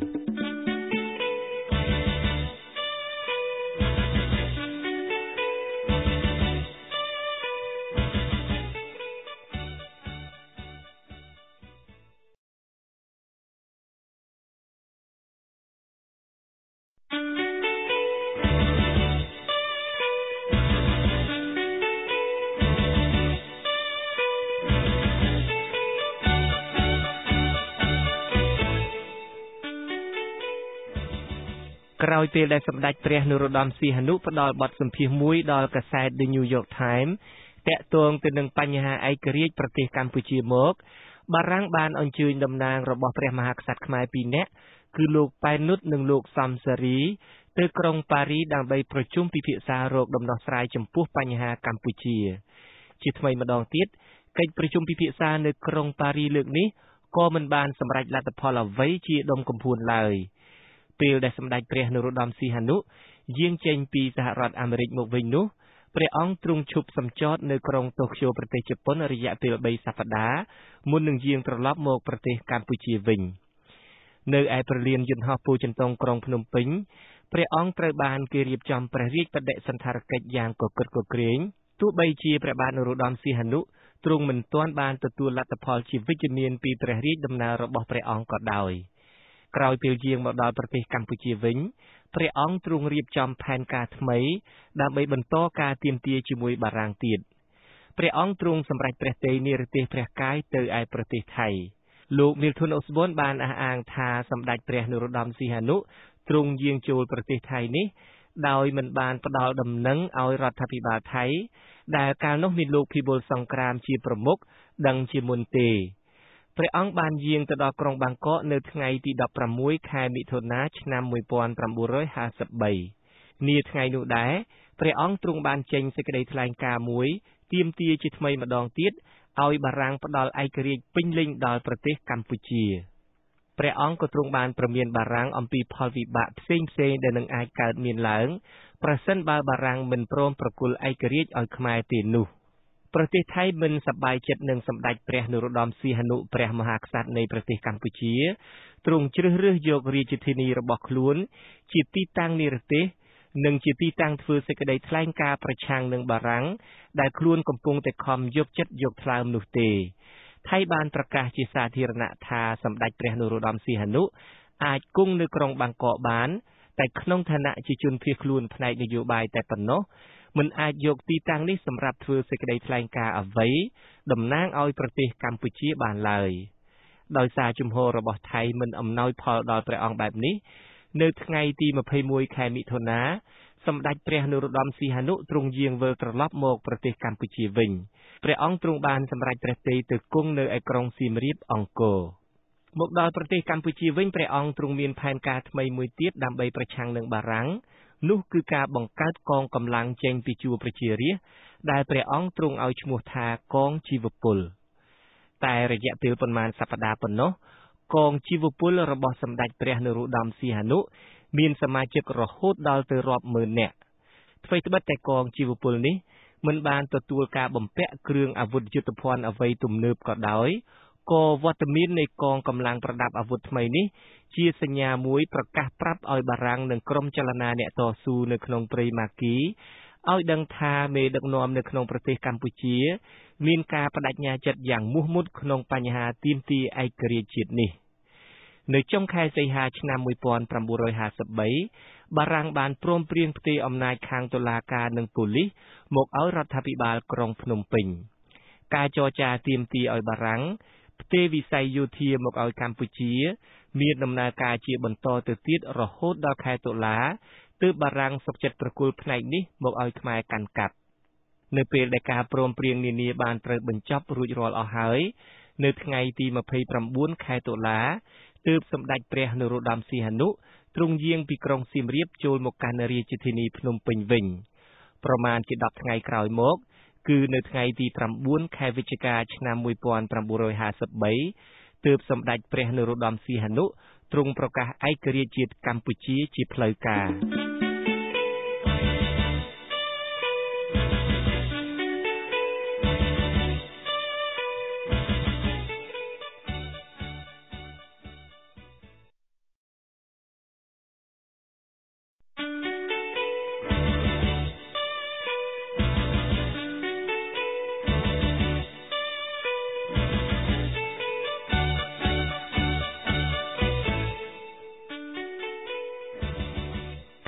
[SPEAKER 1] ក្រោយពេលដែលសម្ដេចព្រះនរោត្តមសីហនុផ្ដល់បទសម្ភាសន៍មួយដល់កាសែត The New York Times តាក់ទងទៅនឹងបញ្ហាឯករាជ្យប្រទេសកម្ពុជាមកបារាំងបានអញ្ជើញតំណាងរបស់ព្រះមហាក្សត្រខ្មែរ2នាក់គឺលោកប៉ែននុតនិងលោកសំសារីទៅក្រុងប៉ារីសដើម្បីប្រជុំពិភាក្សារកដំណោះស្រាយចំពោះបញ្ហាកម្ពុជាជាថ្មីម្ដងទៀតកិច្ចប្រជុំពិភាក្សានៅក្រុងប៉ារីសលើកនេះក៏មិនបានសម្រេចលទ្ធផលអ្វីជាដុំកំភួនឡើយពេលដែលសម្ដេចព្រះនរោត្តមសីហនុយាងចេញពីសហរដ្ឋអាមេរិកមកវិញនោះព្រះអង្គទ្រង់ឈប់សម្ចតនៅក្រុងតូក្យូប្រទេសជប៉ុនរយៈពេល3សប្តាហ៍មុននឹងយាងត្រឡប់មកប្រទេសកម្ពុជាវិញនៅឯព្រលានយន្តហោះពូជន្ទង់ក្រុងភ្នំពេញព្រះអង្គត្រូវបានគេរៀបចំព្រះរាជបដិសណ្ឋារកិច្ចយ៉ាងកក្រឹកកក្រែងទោះបីជាព្រះបាទនរោត្តមសីហនុទ្រង់មិនទាន់បានទទួលលទ្ធផលជាវិជ្ជមានពីព្រះរាជដំណើររបស់ព្រះអង្គក៏ដោយ ក្រោយពេលយាងមកដល់ប្រទេសកម្ពុជាវិញព្រះអង្គទ្រង់រៀបចំផែនការថ្មីដើម្បីបន្តការទាមទារជាមួយបារាំងទៀតព្រះអង្គទ្រង់សម្រេចព្រះទ័យនិរទេសព្រះកាយទៅឯប្រទេសថៃលោក Milton Osborne បានអះអាងថាសម្ដេចព្រះនរោត្តមសីហនុទ្រង់យាងចូលប្រទេសថៃនេះដោយមិនបានផ្ដល់ដំណឹងឲ្យរដ្ឋាភិបាលថៃដែលកាលនោះមានលោកភិបុលសង្គ្រាមជាប្រមុខដឹងជាមុនទេព្រះអង្គបានយាងទៅដល់ក្រុងបាងកកនៅថ្ងៃទី16ខែមិថុនាឆ្នាំ1953នាថ្ងៃនោះដែរព្រះអង្គទ្រង់បានចេញសេចក្តីថ្លែងការណ៍មួយទាមទារជាថ្មីម្ដងទៀតឲ្យបារាំងផ្ដល់ឯករាជ្យពេញលេញដល់ប្រទេសកម្ពុជាព្រះអង្គក៏ទ្រង់បានព្រមានបារាំងអំពីផលវិបាកផ្សេងៗដែលនឹងអាចកើតមានឡើងប្រសិនបើបារាំងមិនព្រមប្រគល់ឯករាជ្យឲ្យខ្មែរទេនោះប្រទេសថៃមិនសប្បាយចិត្តនឹងសម្ដេចព្រះនរោត្តមសីហនុព្រះមហាក្សត្រនៃប្រទេសកម្ពុជាទ្រង់ជ្រើសរើសយករាជធានីរបស់ខ្លួនជាទីតាំងនិរទេសនិងជាទីតាំងធ្វើសេចក្តីថ្លែងការណ៍ប្រឆាំងនឹងបារាំងដែលខ្លួនកំពុងតែខំយកចិត្តយកថ្លើមនោះទេថៃបានប្រកាសជាសាធារណៈថាសម្ដេចព្រះនរោត្តមសីហនុអាចគង់នៅក្រុងបាងកកបានតែក្នុងឋានៈជាជនភៀសខ្លួនផ្នែកនយោបាយតែប៉ុណ្ណោះមិនអាចយកទីតាំងនេះសម្រាប់ធ្វើសេចក្តីថ្លែងការណ៍អ្វីតំណាងឲ្យប្រទេសកម្ពុជាបានឡើយដោយសារជំហររបស់ថៃមិនអំណោយផលដល់ព្រះអង្គបែបនេះនៅថ្ងៃទី21ខែមិថុនាសម្ដេចព្រះនរោត្តមសីហនុទ្រង់យាងវិលត្រឡប់មកប្រទេសកម្ពុជាវិញព្រះអង្គទ្រង់បានសម្រេចព្រះទ័យទៅគង់នៅឯក្រុងសៀមរាបអង្គរមកដល់ប្រទេសកម្ពុជាវិញព្រះអង្គទ្រង់មានផែនការថ្មីមួយទៀតដើម្បីប្រឆាំងនឹងបារាំងនោះគឺការបង្កើតកងកម្លាំងចេញពីជួរប្រជារាស្ត្រដែលព្រះអង្គទ្រង់ឲ្យឈ្មោះថាកងជីវពលតែរយៈពេលប៉ុន្មានសប្តាហ៍ប៉ុណ្ណោះកងជីវពលរបស់សម្ដេចព្រះនរោត្តមសីហនុមានសមាជិករហូតដល់ទៅរាប់ម៉ឺននាក់អ្វីត្បិតតែកងជីវពលនេះមិនបានទទួលការបំពាក់គ្រឿងអាវុធយុទ្ធភ័ណ្ឌអ្វីទំនើបក៏ដោយក៏វត្តមាននៃកងកម្លាំងប្រដាប់អាវុធថ្មីនេះជាសញ្ញាមួយប្រកាសប្រាប់ឲ្យបារាំងនិងក្រុមចលនាអ្នកតស៊ូនៅក្នុងព្រៃម៉ាគីឲ្យដឹងថាមេដឹកនាំនៅក្នុងប្រទេសកម្ពុជាមានការបដិញ្ញាចិត្តយ៉ាងមោះមុតក្នុងបញ្ហាទាមទារឯករាជ្យជាតិនេះនៅចុងខែសីហាឆ្នាំ1953បារាំងបានព្រមព្រៀងផ្ទេរអំណាចខាងតុលាការនិងប៉ូលីសមកឲ្យរដ្ឋាភិបាលក្រុងភ្នំពេញការចរចាទាមទារឲ្យបារាំងផ្ទេរវិស័យយោធាមកឲ្យកម្ពុជាមានដំណើរការជាបន្តទៅទៀតរហូតដល់ខែតុលាទើបបារាំងសុខចិត្តប្រគល់ផ្នែកនេះមកឲ្យខ្មែរកាន់កាប់នៅពេលដែលការព្រមព្រៀងនានាបានត្រូវបញ្ចប់រួចរាល់អស់ហើយនៅថ្ងៃទី29ខែតុលាទើបសម្ដេចព្រះនរោត្តមសីហនុទ្រង់យាងពីក្រុងសៀមរាបចូលមកកាន់រាជធានីភ្នំពេញវិញប្រមាណជា10ថ្ងៃក្រោយមកគឺនៅថ្ងៃទី9ខែវិច្ឆិកាឆ្នាំ1953ទើបសម្ដេចព្រះនរោត្តមសីហនុទ្រង់ប្រកាសឯករាជ្យជាតិកម្ពុជាជាផ្លូវការ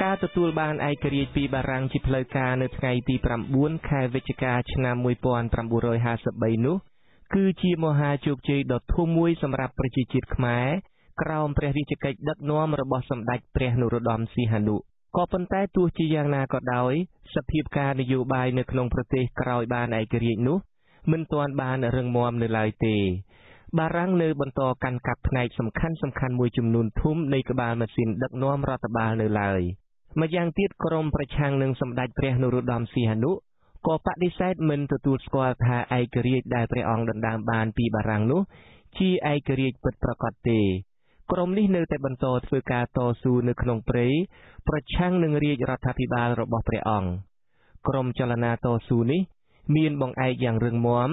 [SPEAKER 1] ការទទួលបានឯករាជ្យពីបារាំងជាផ្លូវការនៅថ្ងៃទី9ខែវិច្ឆិកាឆ្នាំ1953នោះគឺជាមហាជោគជ័យដ៏ធំមួយសម្រាប់ប្រជាជាតិខ្មែរក្រោមព្រះរាជកិច្ចដឹកនាំរបស់សម្ដេចព្រះនរោត្តមសីហនុក៏ប៉ុន្តែទោះជាយ៉ាងណាក៏ដោយសភាពការនយោបាយនៅក្នុងប្រទេសក្រោយបានឯករាជ្យនោះមិនទាន់បានរឹងមាំនៅឡើយទេបារាំងនៅបន្តកាន់កាប់ផ្នែកសំខាន់មួយចំនួនធំនៃក្បាលម៉ាស៊ីនដឹកនាំរដ្ឋបាលនៅឡើយម្យ៉ាងទៀតក្រុមប្រឆាំងនឹងសម្ដេចព្រះនរោត្តមសីហនុក៏បដិសេធមិនទទួលស្គាល់ថាឯករាជ្យដែលព្រះអង្គដណ្ដើមបានពីបារាំងនោះជាឯករាជ្យពិតប្រាកដទេក្រុមនេះនៅតែបន្តធ្វើការតស៊ូនៅក្នុងព្រៃប្រឆាំងនឹងរាជរដ្ឋាភិបាលរបស់ព្រះអង្គក្រុមចលនាតស៊ូនេះមានបង្អែកយ៉ាងរឹងមាំ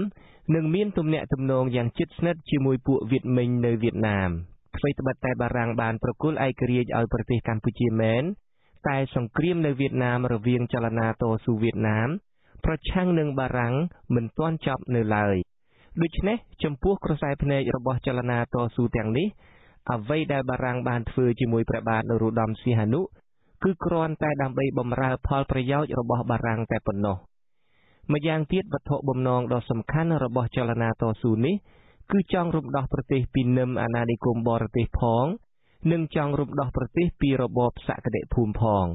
[SPEAKER 1] និងមានទំនាក់ទំនងយ៉ាងជិតស្និទ្ធជាមួយពួកវៀតមិញនៅវៀតណាមអ្វីត្បិតតែបារាំងបានប្រគល់ឯករាជ្យឲ្យប្រទេសកម្ពុជាមែនតែសង្គ្រាមនៅវៀតណាមរវាងចលនាតស៊ូវៀតណាមប្រឆាំងនឹងបារាំងមិនទាន់ចប់នៅឡើយដូច្នេះចំពោះក្រសែភ្នែករបស់ចលនាតស៊ូទាំងនេះ អ្វីដែលបារាំងបានធ្វើជាមួយព្រះបាទនរោត្តមសីហនុគឺគ្រាន់តែដើម្បីបម្រើផលប្រយោជន៍របស់បារាំងតែប៉ុណ្ណោះម្យ៉ាងទៀតវត្ថុបំណងដ៏សំខាន់របស់ចលនាតស៊ូនេះគឺចង់រំដោះប្រទេសពីនឹមអាណានិគមបរទេសផងនិងចង់រំដោះប្រទេសពីរបបសក្តិភូមិផង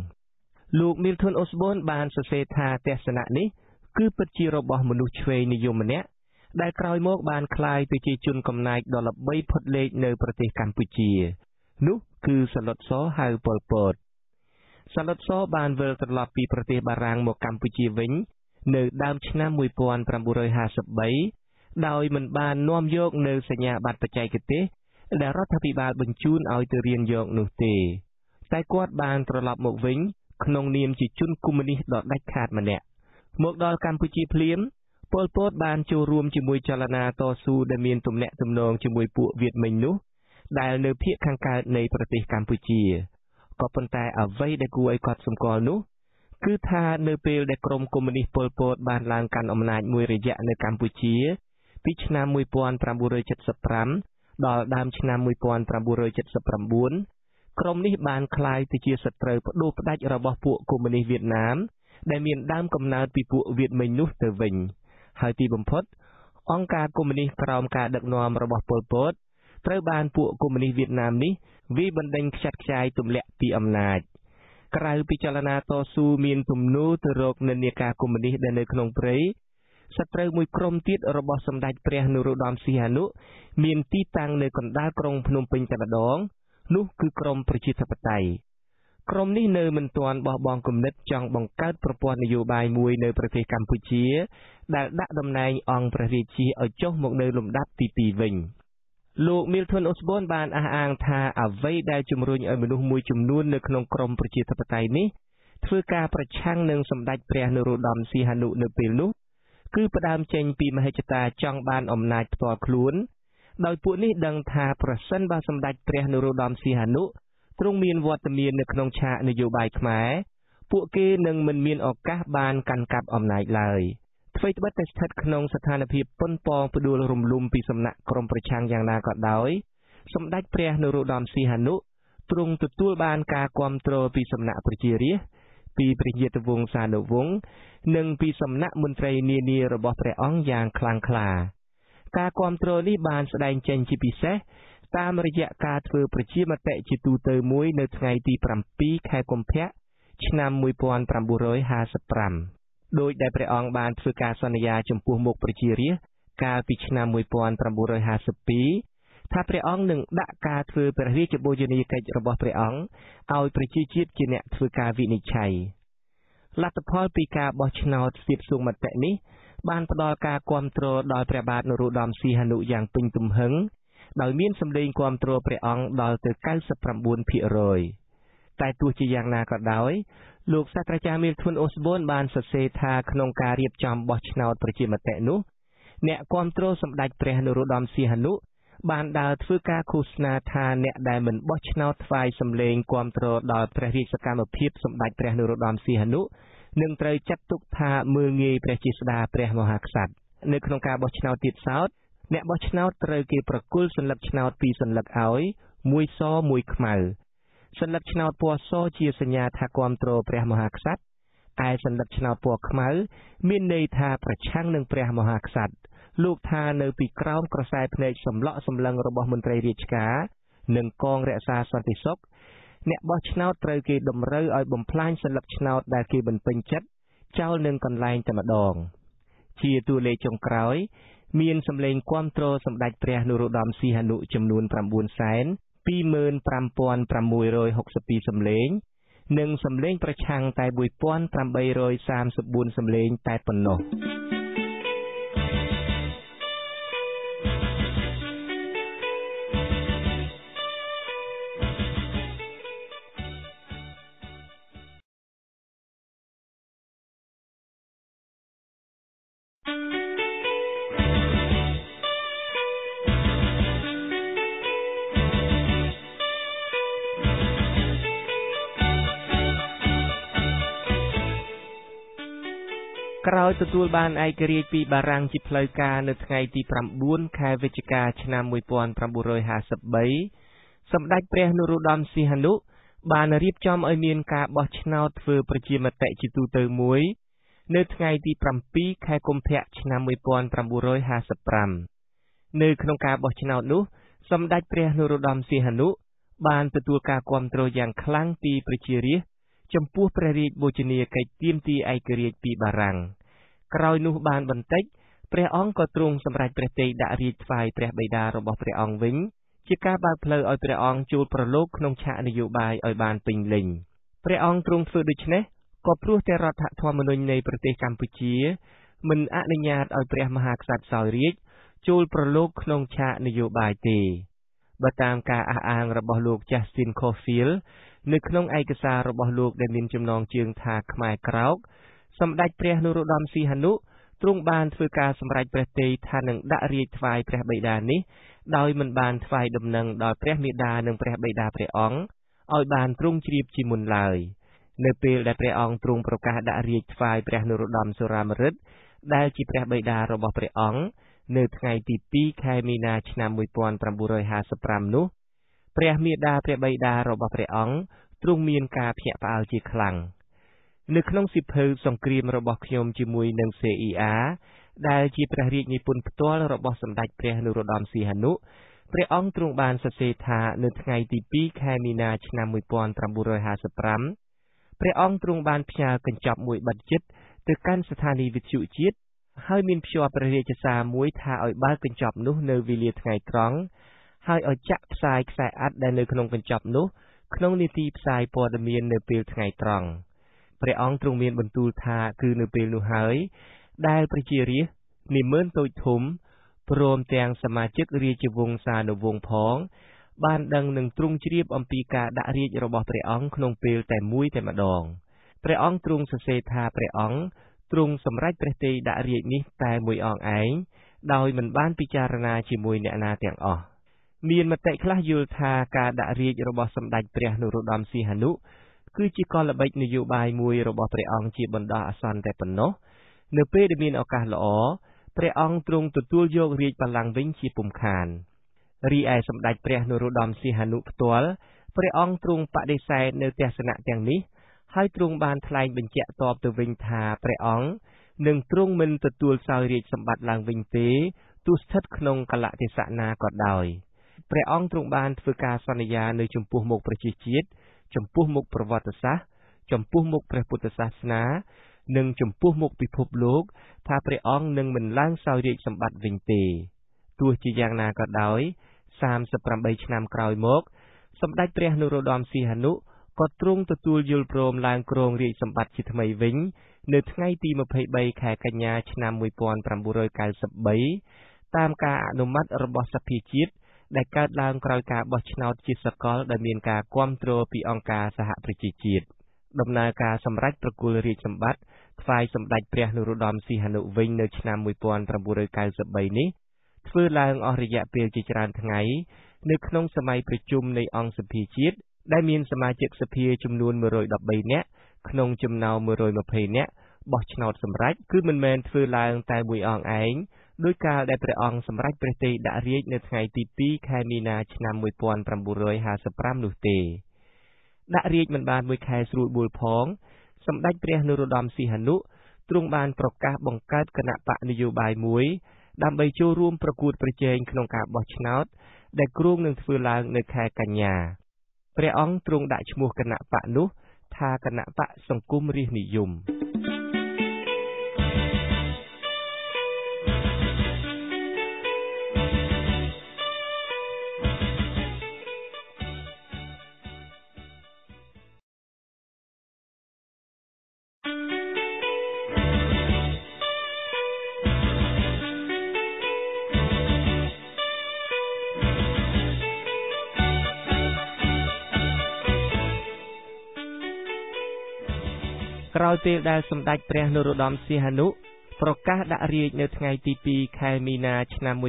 [SPEAKER 1] លោក Milton Osborne បានសរសេរថាទស្សនៈនេះគឺពិតជារបស់មនុស្សឆ្វេងនិយមម្នាក់ដែលក្រោយមកបានក្លាយទៅជាជនកំណាចដ៏ល្បីផុតលេខនៅប្រទេសកម្ពុជានោះគឺសាឡុតសហៅប៉ុលពតសាឡុតសបានវិលត្រឡប់ពីប្រទេសបារាំងមកកម្ពុជាវិញនៅដើមឆ្នាំ1953ដោយមិនបាននាំយកនៅសញ្ញាបត្របច្ចេកទេសដែលរដ្ឋាភិបាលបញ្ជូនឲ្យទៅរៀនយកនោះទេតែគាត់បានត្រឡប់មកវិញក្នុងនាមជាជនកុម្មុយនីសដ៏ដាច់ខាតម្នាក់មកដល់កម្ពុជាភ្លាមប៉ុលពតបានចូលរួមជាមួយចលនាតស៊ូដែលមានទំនាក់ទំនងជាមួយពួកវៀតមិញនោះដែលនៅភាគខាងកើតនៃប្រទេសកម្ពុជាក៏ប៉ុន្តែអ្វីដែលគួរឲ្យកត់សម្គាល់នោះគឺថានៅពេលដែលក្រុមកុម្មុយនីសប៉ុលពតបានឡើងកាន់អំណាចមួយរយៈនៅកម្ពុជាពីឆ្នាំ1975ដល់ដើមឆ្នាំ1979ក្រុមនេះបានក្លាយទៅជាសត្រូវផ្ដួលផ្ដាច់របស់ពួកកុម្មុយនីសវៀតណាមដែលមានដើមកំណើតពីពួកវៀតមិញនោះទៅវិញហើយទីបំផុតអង្គការកុម្មុយនីសក្រោមការដឹកនាំរបស់ប៉ុលពតត្រូវបានពួកកុម្មុយនីសវៀតណាមនេះវាយបណ្ដេញខ្ចាត់ខ្ចាយទម្លាក់ពីអំណាចក្រៅពីចលនាតស៊ូមានទំនោរទៅរកនិន្នាការកុម្មុយនីសដែលនៅក្នុងព្រៃសត្រូវមួយក្រុមទៀតរបស់សម្ដេចព្រះនរោត្តមសីហនុមានទីតាំងនៅកណ្ដាលក្រុងភ្នំពេញតែម្ដងនោះគឺក្រមប្រជាធិបតេយ្យក្រុមនេះនៅមិនទាន់បោះបង់គំនិតចង់បង្កើតប្រព័ន្ធនយោបាយមួយនៅប្រទេសកម្ពុជាដែលដាក់តំណែងអង្គព្រះរាជាឲ្យចុះមកនៅលំដាប់ទី2វិញលោក Milton Osborne បានអះអាងថាអ្វីដែលជំរុញឲ្យមនុស្សមួយចំនួននៅក្នុងក្រមប្រជាធិបតេយ្យនេះធ្វើការប្រឆាំងនឹងសម្ដេចព្រះនរោត្តមសីហនុនៅពេលនោះគឺផ្ដើមចេញពីមហិច្ឆតាចង់បានអំណាចផ្ទាល់ខ្លួនដោយពួកនេះដឹងថាប្រសិនបើសម្ដេចព្រះនរោត្តមសីហនុទ្រង់មានវត្តមាននៅក្នុងឆាកនយោបាយខ្មែរពួកគេនឹងមិនមានឱកាសបានកាន់កាប់អំណាចឡើយអ្វីត្បិតតែស្ថិតក្នុងស្ថានភាពប៉ុនប៉ងផ្ដួលរំលំពីសំណាក់ក្រុមប្រឆាំងយ៉ាងណាក៏ដោយសម្ដេចព្រះនរោត្តមសីហនុទ្រង់ទទួលបានការគាំទ្រពីសំណាក់ប្រជារាស្ត្រពីព្រះញាតិវង្សានុវង្សនិងពីសំណាក់មន្ត្រីនានារបស់ព្រះអង្គយ៉ាងខ្លាំងក្លាការគាំទ្រនេះបានស្ដែងចេញជាពិសេសតាមរយៈការធ្វើប្រជាមតិជាទូទៅមួយនៅថ្ងៃទី7ខែកុម្ភៈឆ្នាំ1955ដោយដែលព្រះអង្គបានធ្វើការសន្យាចំពោះមុខប្រជារាស្ត្រកាលពីឆ្នាំ1952ថាព្រះអង្គនឹងដាក់ការធ្វើព្រះរាជបូជនីយកិច្ចរបស់ព្រះអង្គឲ្យប្រជាជាតិជាអ្នកធ្វើការវិនិច្ឆ័យលទ្ធផលពីការបោះឆ្នោតស្ទាបសួងមតិនេះបានផ្ដល់ការគាំទ្រដល់ព្រះបាទនរោត្តមសីហនុយ៉ាងពេញទំហឹងដោយមានសម្លេងគាំទ្រព្រះអង្គដល់ទៅ 99% តែទោះជាយ៉ាងណាក៏ដោយលោកសាស្ត្រាចារ្យ Milton Osborne បានសរសេរថាក្នុងការរៀបចំបោះឆ្នោតប្រជាមតិនោះអ្នកគាំទ្រសម្ដេចព្រះនរោត្តមសីហនុបានដើរធ្វើការឃោសនាថាអ្នកដែលមិនបោះឆ្នោតថ្វាយសម្លេងគាំទ្រដល់ព្រះរាជសកម្មភាពសម្ដេចព្រះនរោត្តមសីហនុនឹងត្រូវចាត់ទុកថាមើលងាយព្រះជាស្ដាព្រះមហាក្សត្រនៅក្នុងការបោះឆ្នោតទៀតសោតអ្នកបោះឆ្នោតត្រូវគេប្រគល់សញ្ញាឆ្នោត2សញ្ញាឲ្យមួយសមួយខ្មៅសញ្ញាឆ្នោតពណ៌សជាសញ្ញាថាគាំទ្រព្រះមហាក្សត្រឯសញ្ញាឆ្នោតពណ៌ខ្មៅមានន័យថាប្រឆាំងនឹងព្រះមហាក្សត្រលោកថានៅពីក្រោមក្រសែភ្នែកសម្លក់សម្លឹងរបស់មន្ត្រីរាជការនិងកងរក្សាសន្តិសុខអ្នកបោះឆ្នោតត្រូវគេតម្រូវឲ្យបំផ្លាញសញ្ញាឆ្នោតដែលគេមិនពេញចិត្តចោលនឹងកន្លែងតែម្ដងជាតួលេខចុងក្រោយមានសម្លេងគាំទ្រសម្ដេចព្រះនរោត្តមសីហនុចំនួន 925,662 សម្លេងនិងសម្លេងប្រឆាំងតែ 1,834 សម្លេងតែប៉ុណ្ណោះក្រោយទទួលបានឯករាជ្យពីបារាំងជាផ្លូវការនៅថ្ងៃទី9ខែវិច្ឆិកាឆ្នាំ1953 សម្ដេចព្រះនរោត្តមសីហនុបានរៀបចំឲ្យមានការបោះឆ្នោតធ្វើប្រជាមតិជាទូទៅមួយនៅថ្ងៃទី7ខែកុម្ភៈឆ្នាំ1955នៅក្នុងការបោះឆ្នោតនោះសម្ដេចព្រះនរោត្តមសីហនុបានទទួលការគាំទ្រយ៉ាងខ្លាំងពីប្រជារាស្ត្រចំពោះព្រះរាជបូជនីយកិច្ចទាមទារឯករាជ្យពីបារាំងក្រោយនោះបានបន្តិចព្រះអង្គក៏ទ្រង់សម្រេចព្រះទ័យដាក់រាជ្យថ្វាយព្រះបិតារបស់ព្រះអង្គវិញជាការបើកផ្លូវឲ្យព្រះអង្គចូលប្រឡូកក្នុងឆាកនយោបាយឲ្យបានពេញលេញព្រះអង្គទ្រង់ធ្វើដូច្នេះក៏ព្រោះតែរដ្ឋធម្មនុញ្ញនៃប្រទេសកម្ពុជាមិនអនុញ្ញាតឲ្យព្រះមហាក្សត្រសោយរាជ្យចូលប្រឡូកក្នុងឆាកនយោបាយទេបើតាមការអះអាងរបស់លោក Justin Cofield នៅក្នុងឯកសាររបស់លោកដែលមានចំណងជើងថាខ្មែរក្រោកសម្ដេចព្រះនរោត្តមសីហនុទ្រង់បានធ្វើការសម្រេចព្រះទ័យថានឹងដាក់រាជ្យថ្វាយព្រះបិតានេះដោយមិនបានថ្វាយដំណឹងដល់ព្រះមាតានិងព្រះបិតាព្រះអង្គឲ្យបានទ្រង់ជ្រាបជាមុនឡើយនៅពេលដែលព្រះអង្គទ្រង់ប្រកាសដាក់រាជ្យថ្វាយព្រះនរោត្តមសុរាម្រិតដែលជាព្រះបិតារបស់ព្រះអង្គនៅថ្ងៃទី2ខែមីនាឆ្នាំ1955នោះព្រះមាតាព្រះបិតារបស់ព្រះអង្គទ្រង់មានការភ្ញាក់ផ្អើលជាខ្លាំងនៅក្នុងសៀវភៅសង្គ្រាមរបស់ខ្ញុំជាមួយនឹង CIA ដែលជាព្រះរាជនិពន្ធផ្ទាល់របស់សម្ដេចព្រះនរោត្តមសីហនុព្រះអង្គទ្រង់បានសរសេរថានៅថ្ងៃទី2ខែមីនាឆ្នាំ1955ព្រះអង្គទ្រង់បានផ្ញើកញ្ចប់មួយបិទជិតទៅកាន់ស្ថានីយ៍វិទ្យុជាតិហើយមានភ្ជាប់ព្រះរាជសារមួយថាឲ្យបើកកញ្ចប់នោះនៅវេលាថ្ងៃត្រង់ហើយឲ្យចាក់ផ្សាយខ្សែអត្ថដែលនៅក្នុងកញ្ចប់នោះក្នុងនីតិផ្សាយព័ត៌មាននៅពេលថ្ងៃត្រង់ព្រះអង្គទ្រង់មានបន្ទូលថាគឺនៅពេលនោះហើយដែលប្រជារាស្ត្រនិមឺនតូចធំព្រមទាំងសមាជិករាជវង្សានុវង្សផងបានដឹងនឹងទ្រង់ជ្រាបអំពីការដាក់រាជ្យរបស់ព្រះអង្គក្នុងពេលតែមួយតែម្ដងព្រះអង្គទ្រង់សរសេរថាព្រះអង្គទ្រង់សម្រេចព្រះទ័យដាក់រាជ្យនេះតែមួយអង្គឯងដោយមិនបានពិចារណាជាមួយអ្នកណាទាំងអស់មានមតិខ្លះយល់ថាការដាក់រាជ្យរបស់សម្ដេចព្រះនរោត្តមសីហនុគឺជាកលល្បិចនយោបាយមួយរបស់ព្រះអង្គជាបណ្ដោះអាសន្នតែប៉ុណ្ណោះនៅពេលដែលមានឱកាសល្អព្រះអង្គទ្រង់ទទួលយករាជបល្ល័ង្កវិញជាពុំខានរីឯសម្ដេចព្រះនរោត្តមសីហនុផ្ទាល់ព្រះអង្គទ្រង់បដិសេធនៅទស្សនៈទាំងនេះហើយទ្រង់បានថ្លែងបញ្ជាក់តបទៅវិញថាព្រះអង្គនឹងទ្រង់មិនទទួលសោយរាជសម្បត្តិឡើងវិញទេទោះស្ថិតក្នុងកលៈទេសៈណាក៏ដោយព្រះអង្គទ្រង់បានធ្វើការសន្យានៅចំពោះមុខប្រជាជាតិចំពោះមុខប្រវត្តិសាស្ត្រចំពោះមុខព្រះពុទ្ធសាសនានិងចំពោះមុខពិភពលោកថាព្រះអង្គនឹងមិនឡើងសោយរាជសម្បត្តិវិញទេទោះជាយ៉ាងណាក៏ដោយ38ឆ្នាំក្រោយមកសម្ដេចព្រះនរោត្តមសីហនុក៏ទ្រង់ទទួលយល់ព្រមឡើងគ្រងរាជសម្បត្តិជាថ្មីវិញនៅថ្ងៃទី23ខែកញ្ញាឆ្នាំ1993តាមការអនុម័តរបស់សភាជាតិដែលកើតឡើងក្រោយការបោះឆ្នោតជាសកលដែលមានការគាំទ្រពីអង្គការសហប្រជាជាតិដំណើរការសម្រេចប្រគល់រាជសម្បត្តិថ្វាយសម្ដេចព្រះនរោត្តមសីហនុវិញនៅឆ្នាំ1993នេះធ្វើឡើងអស់រយៈពេលជាច្រើនថ្ងៃនៅក្នុងសម័យប្រជុំនៃអង្គសភាជាតិដែលមានសមាជិកសភាចំនួន113នាក់ក្នុងចំណោម120នាក់បោះឆ្នោតសម្រេចគឺមិនមែនធ្វើឡើងតែមួយអង្គឯងដោយការដែលព្រះអង្គសម្រេចព្រះទ័យដាក់រាជ្យនៅថ្ងៃទី2ខែមីនាឆ្នាំ1955នោះទេដាក់រាជ្យមិនបានមួយខែស្រួលបួលផងសម្ដេចព្រះនរោត្តមសីហនុទ្រង់បានប្រកាសបង្កើតគណៈបកនយោបាយមួយដើម្បីចូលរួមប្រកួតប្រជែងក្នុងការបោះឆ្នោតដែលគ្រោងនឹងធ្វើឡើងនៅខែកញ្ញាព្រះអង្គទ្រង់ដាក់ឈ្មោះគណៈបកនោះថាគណៈបកសង្គមរាស្ត្រនិយមក្រោយពេលដែលសម្ដេចព្រះនរោត្តមសីហនុប្រកាសដាក់រាជ្យនៅថ្ងៃទី2ខែមីនាឆ្នាំ1955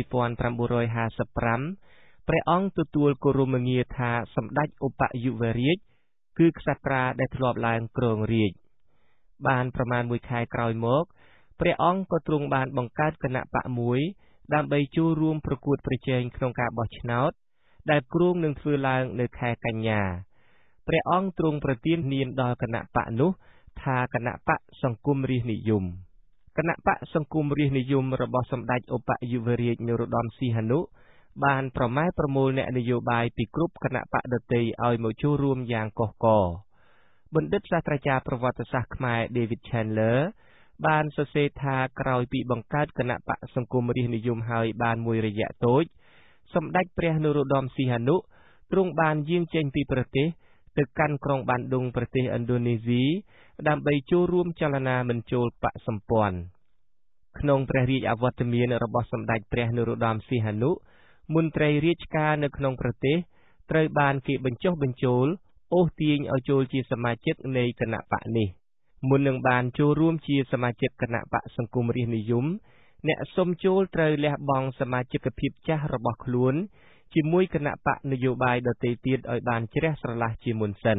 [SPEAKER 1] ព្រះអង្គទទួលគោរមងារថាសម្ដេចឧបយុវរាជគឺក្សត្រាដែលធ្លាប់ឡើងគ្រងរាជ្យបានប្រមាណមួយខែក្រោយមកព្រះអង្គក៏ទ្រង់បានបង្កើតគណៈបកមួយដើម្បីចូលរួមប្រកួតប្រជែងក្នុងការបោះឆ្នោត ដែលគ្រងនឹងធ្វើឡើងនៅខែកញ្ញាព្រះអង្គទ្រង់ប្រទាននាមដល់គណៈបកនោះថាគណៈបកសង្គមរាស្ត្រនិយមគណៈបកសង្គមរាស្ត្រនិយមរបស់សម្ដេចឧបយុវរាជនរោត្តមសីហនុបានប្រម៉ែប្រមូលអ្នកនយោបាយពីគ្រប់គណៈបកដទៃឲ្យមកចូលរួមយ៉ាងកុះករបណ្ឌិតសាស្ត្រាចារ្យប្រវត្តិសាស្ត្រខ្មែរ David Chandler បានសរសេរថាក្រោយពីបង្កើតគណៈបកសង្គមរាស្ត្រនិយមហើយបានមួយរយៈតូចសម្ដេចព្រះនរោត្តមសីហនុទ្រង់បានយាងចេញពីប្រទេសទៅកាន់ក្រុងបានឌុងប្រទេសឥណ្ឌូនេស៊ីដើម្បីចូលរួមចលនាមិនចូលបកសម្ព័ន្ធក្នុងព្រះរាជអវត្តមានរបស់សម្ដេចព្រះនរោត្តមសីហនុមន្ត្រីរាជការនៅក្នុងប្រទេសត្រូវបានគេបញ្ចុះបញ្ចូលអូសទាញឲ្យចូលជាសមាជិកនៃគណៈបកនេះមុននឹងបានចូលរួមជាសមាជិកគណៈបកសង្គមរាស្ត្រនិយមអ្នកសុំចូលត្រូវលះបង់សមាជិកភាពចាស់របស់ខ្លួនជាមួយគណៈបកនយោបាយដទៃទៀតឲ្យបានជ្រះស្រឡះជាមុនសិន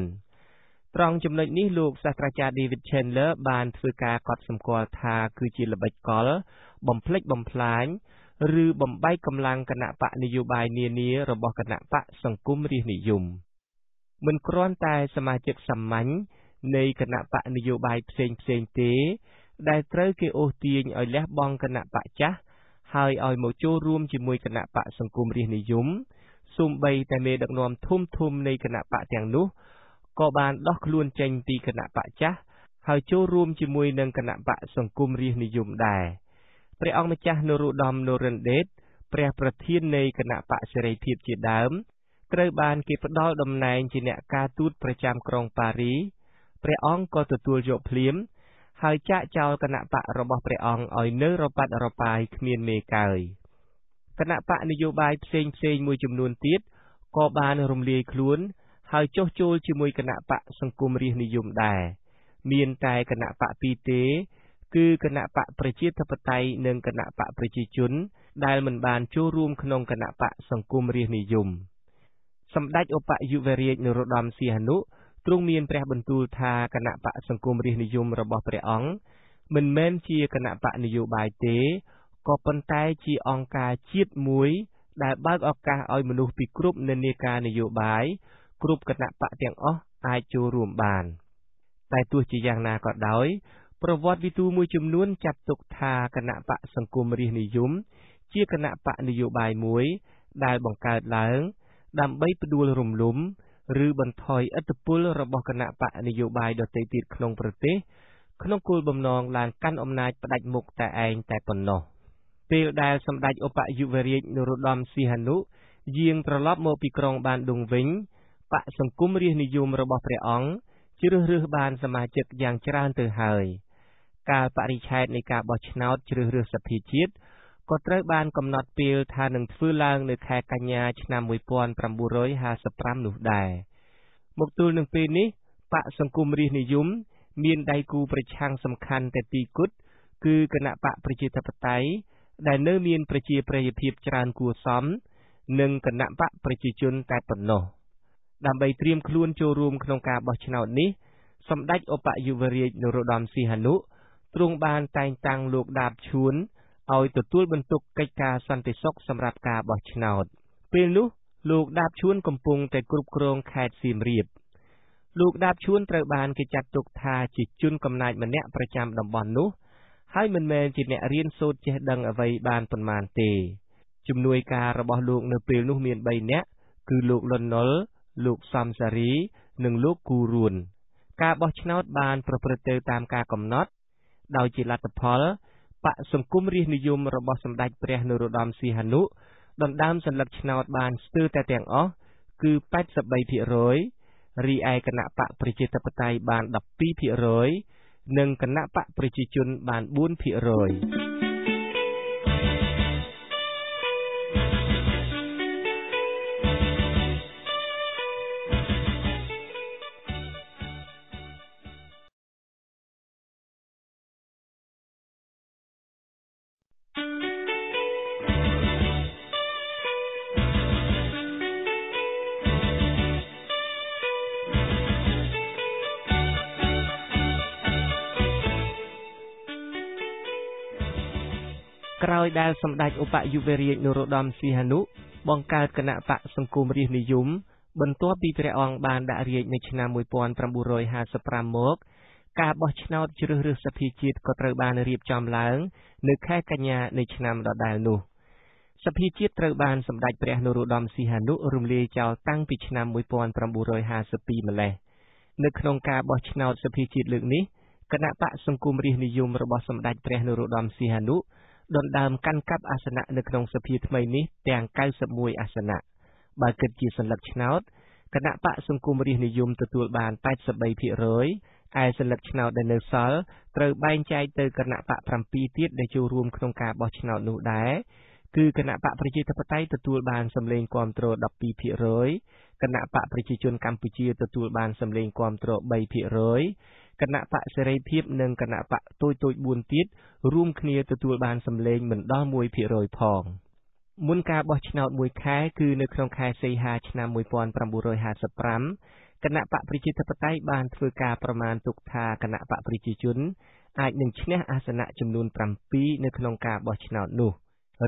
[SPEAKER 1] ត្រង់ចំណុចនេះលោកសាស្ត្រាចារ្យ David Chandler បានធ្វើការកត់សម្គាល់ថាគឺជាល្បិចកលបំផ្លិចបំផ្លាញឬបំបែកកម្លាំងគណៈបកនយោបាយនានារបស់គណៈបកសង្គមរាស្ត្រនិយមមិនគ្រាន់តែសមាជិកសាមញ្ញនៃគណៈបកនយោបាយផ្សេងទេដែលត្រូវគេអូសទាញឲ្យលះបង់គណៈបកចាស់ហើយឲ្យមកចូលរួមជាមួយគណៈបកសង្គមរាស្ត្រនិយមសូម្បីតែមេដឹកនាំធំនៃគណៈបកទាំងនោះក៏បានដោះខ្លួនចេញពីគណៈបកចាស់ហើយចូលរួមជាមួយនឹងគណៈបកសង្គមរាស្ត្រនិយមដែរព្រះអង្គម្ចាស់នរោត្តម នរិន្ទដេតព្រះប្រធាននៃគណៈបកសេរីភាពជាដើមត្រូវបានគេផ្ដល់តំណែងជាអ្នកការទូតប្រចាំក្រុងប៉ារីព្រះអង្គក៏ទទួលយកភ្លាមហើយចាកចោលគណៈបករបស់ព្រះអង្គឲ្យនៅរប៉ាត់រប៉ាយគ្មានមេកើយគណៈបកនយោបាយផ្សេងមួយចំនួនទៀតក៏បានរំលាយខ្លួនហើយចុះចូលជាមួយគណៈបកសង្គមរាស្ត្រនិយមដែរមានតែគណៈបកពីរទេគឺគណៈបកប្រជាធិបតេយ្យនិងគណៈបកប្រជាជនដែលមិនបានចូលរួមក្នុងគណៈបកសង្គមរាស្ត្រនិយមសម្ដេចឧបយុវរាជនរោត្តមសីហនុទ្រង់មានព្រះបន្ទូលថាគណៈបកសង្គមរាស្ត្រនិយមរបស់ព្រះអង្គមិនមែនជាគណៈបកនយោបាយទេក៏ប៉ុន្តែជាអង្គការជាតិមួយដែលបើកឱកាសឲ្យមនុស្សពីគ្រប់និន្នាការនយោបាយគ្រប់គណៈបកទាំងអស់អាចចូលរួមបានតែទោះជាយ៉ាងណាក៏ដោយប្រវត្តិវិទូមួយចំនួនចាត់ទុកថាគណៈបកសង្គមរាស្ត្រនិយមជាគណៈបកនយោបាយមួយដែលបង្កើតឡើងដើម្បីផ្ដួលរំលំឬបន្ថយឥទ្ធិពលរបស់គណៈបកនយោបាយដទៃទៀតក្នុងប្រទេសក្នុងគោលបំណងឡើងកាន់អំណាចផ្ដាច់មុខតែឯងតែប៉ុណ្ណោះពេលដែលសម្ដេចឧបយុវរាជនរោត្តមសីហនុយាងត្រឡប់មកពីក្រុងបានឌុងវិញបកសង្គមរាស្ត្រនិយមរបស់ព្រះអង្គជ្រើសរើសបានសមាជិកយ៉ាងច្រើនទៅហើយកាលបរិច្ឆេទនៃការបោះឆ្នោតជ្រើសរើសសភាជាតិក៏ត្រូវបានកំណត់ពេលថានឹងធ្វើឡើងនៅខែកញ្ញាឆ្នាំ1955នោះដែរមកទល់នឹងពេលនេះបកសង្គមរាស្ត្រនិយមមានដៃគូប្រឆាំងសំខាន់តែពីរគត់គឺគណៈបកប្រជាធិបតេយ្យដែលនៅមានប្រជាប្រិយភាពច្រើនគួរសមនិងគណៈបកប្រជាជនតែប៉ុណ្ណោះដើម្បីត្រៀមខ្លួនចូលរួមក្នុងការបោះឆ្នោតនេះសម្ដេចឧបយុវរាជនរោត្តមសីហនុទ្រង់បានតែងតាំងលោកដាបឈួនឲ្យទទួលបន្ទុកកិច្ចការសន្តិសុខសម្រាប់ការបោះឆ្នោតពេលនោះលោកដាបឈួនកំពុងតែគ្រប់គ្រងខេត្តសៀមរាបលោកដាបឈួនត្រូវបានគេចាត់ទុកថាជាជនកំណាចម្នាក់ប្រចាំតំបន់នោះហើយមិនមែនជាអ្នករៀនសូត្រចេះដឹងអ្វីបានប៉ុន្មានទេជំនួយការរបស់លោកនៅពេលនោះមាន3នាក់គឺលោកលន់នល់លោកសំសារីនិងលោកគូរួនការបោះឆ្នោតបានប្រព្រឹត្តទៅតាមការកំណត់ដោយជាលទ្ធផលបកសង្គមរាស្ត្រនិយមរបស់សម្ដេចព្រះនរោត្តមសីហនុដណ្ដើមសន្លឹកឆ្នោតបានស្ទើរតែទាំងអស់គឺ 83% រីឯគណៈបកប្រជាធិបតេយ្យបាន 12% និងគណៈបកប្រជាជនបាន 4%ក្រោយដែលសម្ដេចឧបយុវរាជនរោត្តមសីហនុ បង្កើតគណៈបកសង្គមរាស្ត្រនិយមបន្ទាប់ពីព្រះអង្គបានដាក់រាជ្យនៅឆ្នាំ1955មកការបោះឆ្នោតជ្រើសរើសសភាជាតិក៏ត្រូវបានរៀបចំឡើងនៅខែកញ្ញានៃឆ្នាំដដែលនោះសភាជាតិត្រូវបានសម្ដេចព្រះនរោត្តមសីហនុរំលាយចោលតាំងពីឆ្នាំ1952ម្លេះនៅក្នុងការបោះឆ្នោតសភាជាតិលើកនេះគណៈបកសង្គមរាស្ត្រនិយមរបស់សម្ដេចព្រះនរោត្តមសីហនុដណ្ដើមកាន់កាប់អាសនៈនៅក្នុងសភាថ្មីនេះទាំង91អាសនៈបើគិតជាសន្លឹកឆ្នោតគណៈបកសង្គមរាស្ត្រនិយមទទួលបាន83%ឯសន្លឹកឆ្នោតដែលនៅសល់ត្រូវបែងចែកទៅគណៈបក7ទៀតដែលចូលរួមក្នុងការបោះឆ្នោតនោះដែរគឺគណៈបកប្រជាធិបតេយ្យទទួលបានសម្លេងគាំទ្រ 12% គណៈបកប្រជាជនកម្ពុជាទទួលបានសម្លេងគាំទ្រ 3%គណៈបកសេរីភាពនិងគណៈបកតូចៗ4ទៀតរួមគ្នាទទួលបានសម្លេងមិនដល់ 1% ផងមុនការបោះឆ្នោតមួយខែគឺនៅក្នុងខែសីហាឆ្នាំ1955គណៈបកប្រជាធិបតេយ្យបានធ្វើការប្រមាណទុកថាគណៈបកប្រជាជនអាចនឹងឈ្នះអាសនៈចំនួន7នៅក្នុងការបោះឆ្នោតនោះ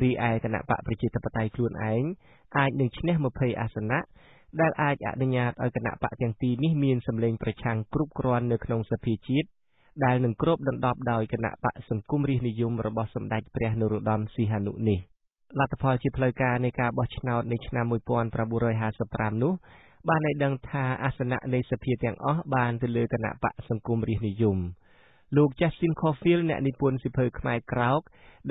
[SPEAKER 1] រីឯគណៈបកប្រជាធិបតេយ្យខ្លួនឯងអាចនឹងឈ្នះ20អាសនៈដែលអាចអនុញ្ញាតឲ្យគណៈបកទាំងពីរនេះមានសម្លេងប្រឆាំងគ្រប់គ្រាន់នៅក្នុងសភាជាតិដែលនឹងគ្របដណ្ដប់ដោយគណៈបកសង្គមរាស្ត្រនិយមរបស់សម្ដេចព្រះនរោត្តមសីហនុនេះលទ្ធផលជាផ្លូវការនៃការបោះឆ្នោតនៅឆ្នាំ1955នោះបានឲ្យដឹងថាអាសនៈនៃសភាទាំងអស់បានទៅលើគណៈបកសង្គមរាស្ត្រនិយមលោក Justin Caulfield អ្នកនិពន្ធសៀវភៅខ្មែរក្រោក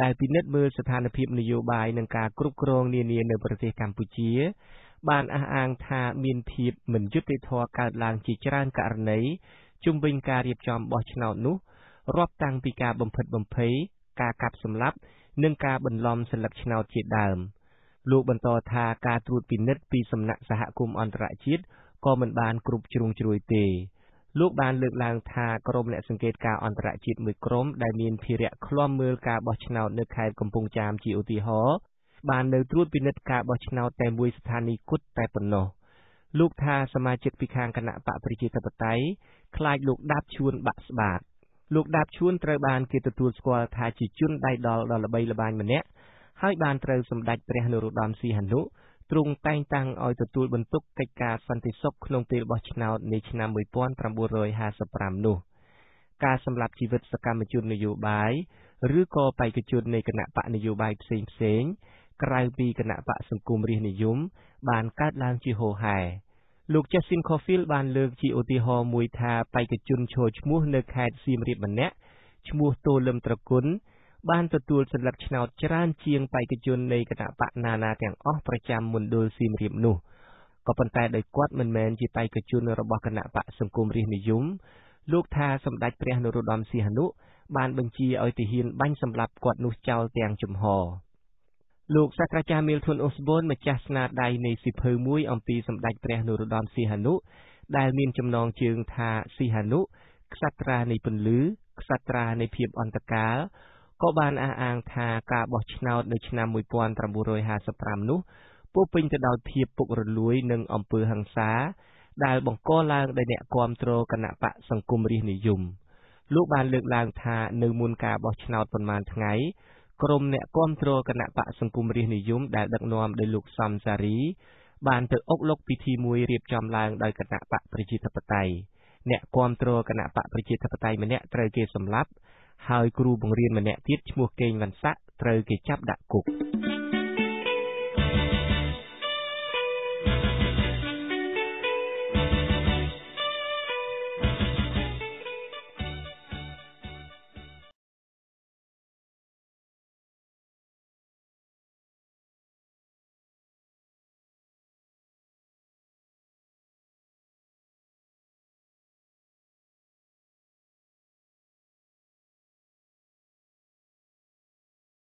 [SPEAKER 1] ដែលពិនិត្យមើលស្ថានភាពនយោបាយនិងការគ្រប់គ្រងនានានៅប្រទេសកម្ពុជាបានអះអាងថាមានភាពមិនយុត្តិធម៌កើតឡើងជាច្រើនករណីជុំវិញការរៀបចំបោះឆ្នោតនោះរាប់តាំងពីការបំផិតបំភ័យការកាប់សម្លាប់និងការបន្លំសន្លឹកឆ្នោតជាដើមលោកបន្តថាការត្រួតពិនិត្យពីសំណាក់សហគមន៍អន្តរជាតិក៏មិនបានគ្រប់ជ្រុងជ្រោយទេលោកបានលើកឡើងថាក្រុមអ្នកសង្កេតការអន្តរជាតិមួយក្រុមដែលមានភារៈឃ្លាំមើលការបោះឆ្នោតនៅខេត្តកំពង់ចាមជាឧទាហរណ៍បាននៅត្រួតពិនិត្យការបោះឆ្នោតតែមួយស្ថានីយគត់តែប៉ុណ្ណោះលោកថាសមាជិកពីខាងគណៈបកប្រជាធិបតេយ្យខ្លាចលោកដាបឈួនបាក់ស្បាតលោកដាបឈួនត្រូវបានគេទទួលស្គាល់ថាជាជនដៃដល់ដ៏ល្បីល្បាញម្នាក់ហើយបានត្រូវសម្ដេចព្រះនរោត្តមសីហនុទ្រង់តែងតាំងឲ្យទទួលបន្ទុកកិច្ចការសន្តិសុខក្នុងពេលបោះឆ្នោតនៅឆ្នាំ1955នោះការសម្លាប់ជីវិតសកម្មជននយោបាយឬក៏បេក្ខជននៃគណៈបកនយោបាយផ្សេងៗក្រៅពីគណៈបកសង្គមរាស្ត្រនិយមបានកើតឡើងជាហូរហែលោក Justin Caulfield បានលើកជាឧទាហរណ៍មួយថាបេក្ខជនឈរឈ្មោះនៅខេត្តសៀមរាបម្នាក់ឈ្មោះតូលឹមត្រគុណបានទទួលសន្លឹកឆ្នោតច្រើនជាងបេក្ខជននៃគណៈបកណានាទាំងអស់ប្រចាំមណ្ឌលសៀមរាបនោះក៏ប៉ុន្តែដោយគាត់មិនមែនជាបេក្ខជនរបស់គណៈបកសង្គមរាស្ត្រនិយមលោកថាសម្ដេចព្រះនរោត្តមសីហនុបានបញ្ជាឲ្យទាហានបាញ់សម្លាប់គាត់នោះចោលទាំងចំហលោកសាស្ត្រាចារ្យ Milton Osborne ម្ចាស់ស្នាដៃនៃសៀវភៅមួយអំពីសម្ដេចព្រះនរោត្តមសីហនុដែលមានចំណងជើងថាសីហនុក្សត្រានៃពន្លឺក្សត្រានៃភាពអន្តកាលក៏បានអះអាងថាការបោះឆ្នោតនៅឆ្នាំ1955នោះពោពេញទៅដោយភាពពុករលួយនិងអំពើហិង្សាដែលបង្កឡើងដោយអ្នកគាំទ្រគណៈបកសង្គមរាស្ត្រនិយមលោកបានលើកឡើងថានៅមុនការបោះឆ្នោតប៉ុន្មានថ្ងៃក្រុមអ្នកគាំទ្រគណៈបកសង្គមរាស្ត្រនិយមដែលដឹកនាំដោយលោកសំសារីបានទៅអុកឡុកពិធីមួយរៀបចំឡើងដោយគណៈបកប្រជាធិបតេយ្យអ្នកគាំទ្រគណៈបកប្រជាធិបតេយ្យម្នាក់ត្រូវគេសម្លាប់ហើយគ្រូបង្រៀនម្នាក់ទៀតឈ្មោះកេងវណ្ណស័ក្តិត្រូវគេចាប់ដាក់គុក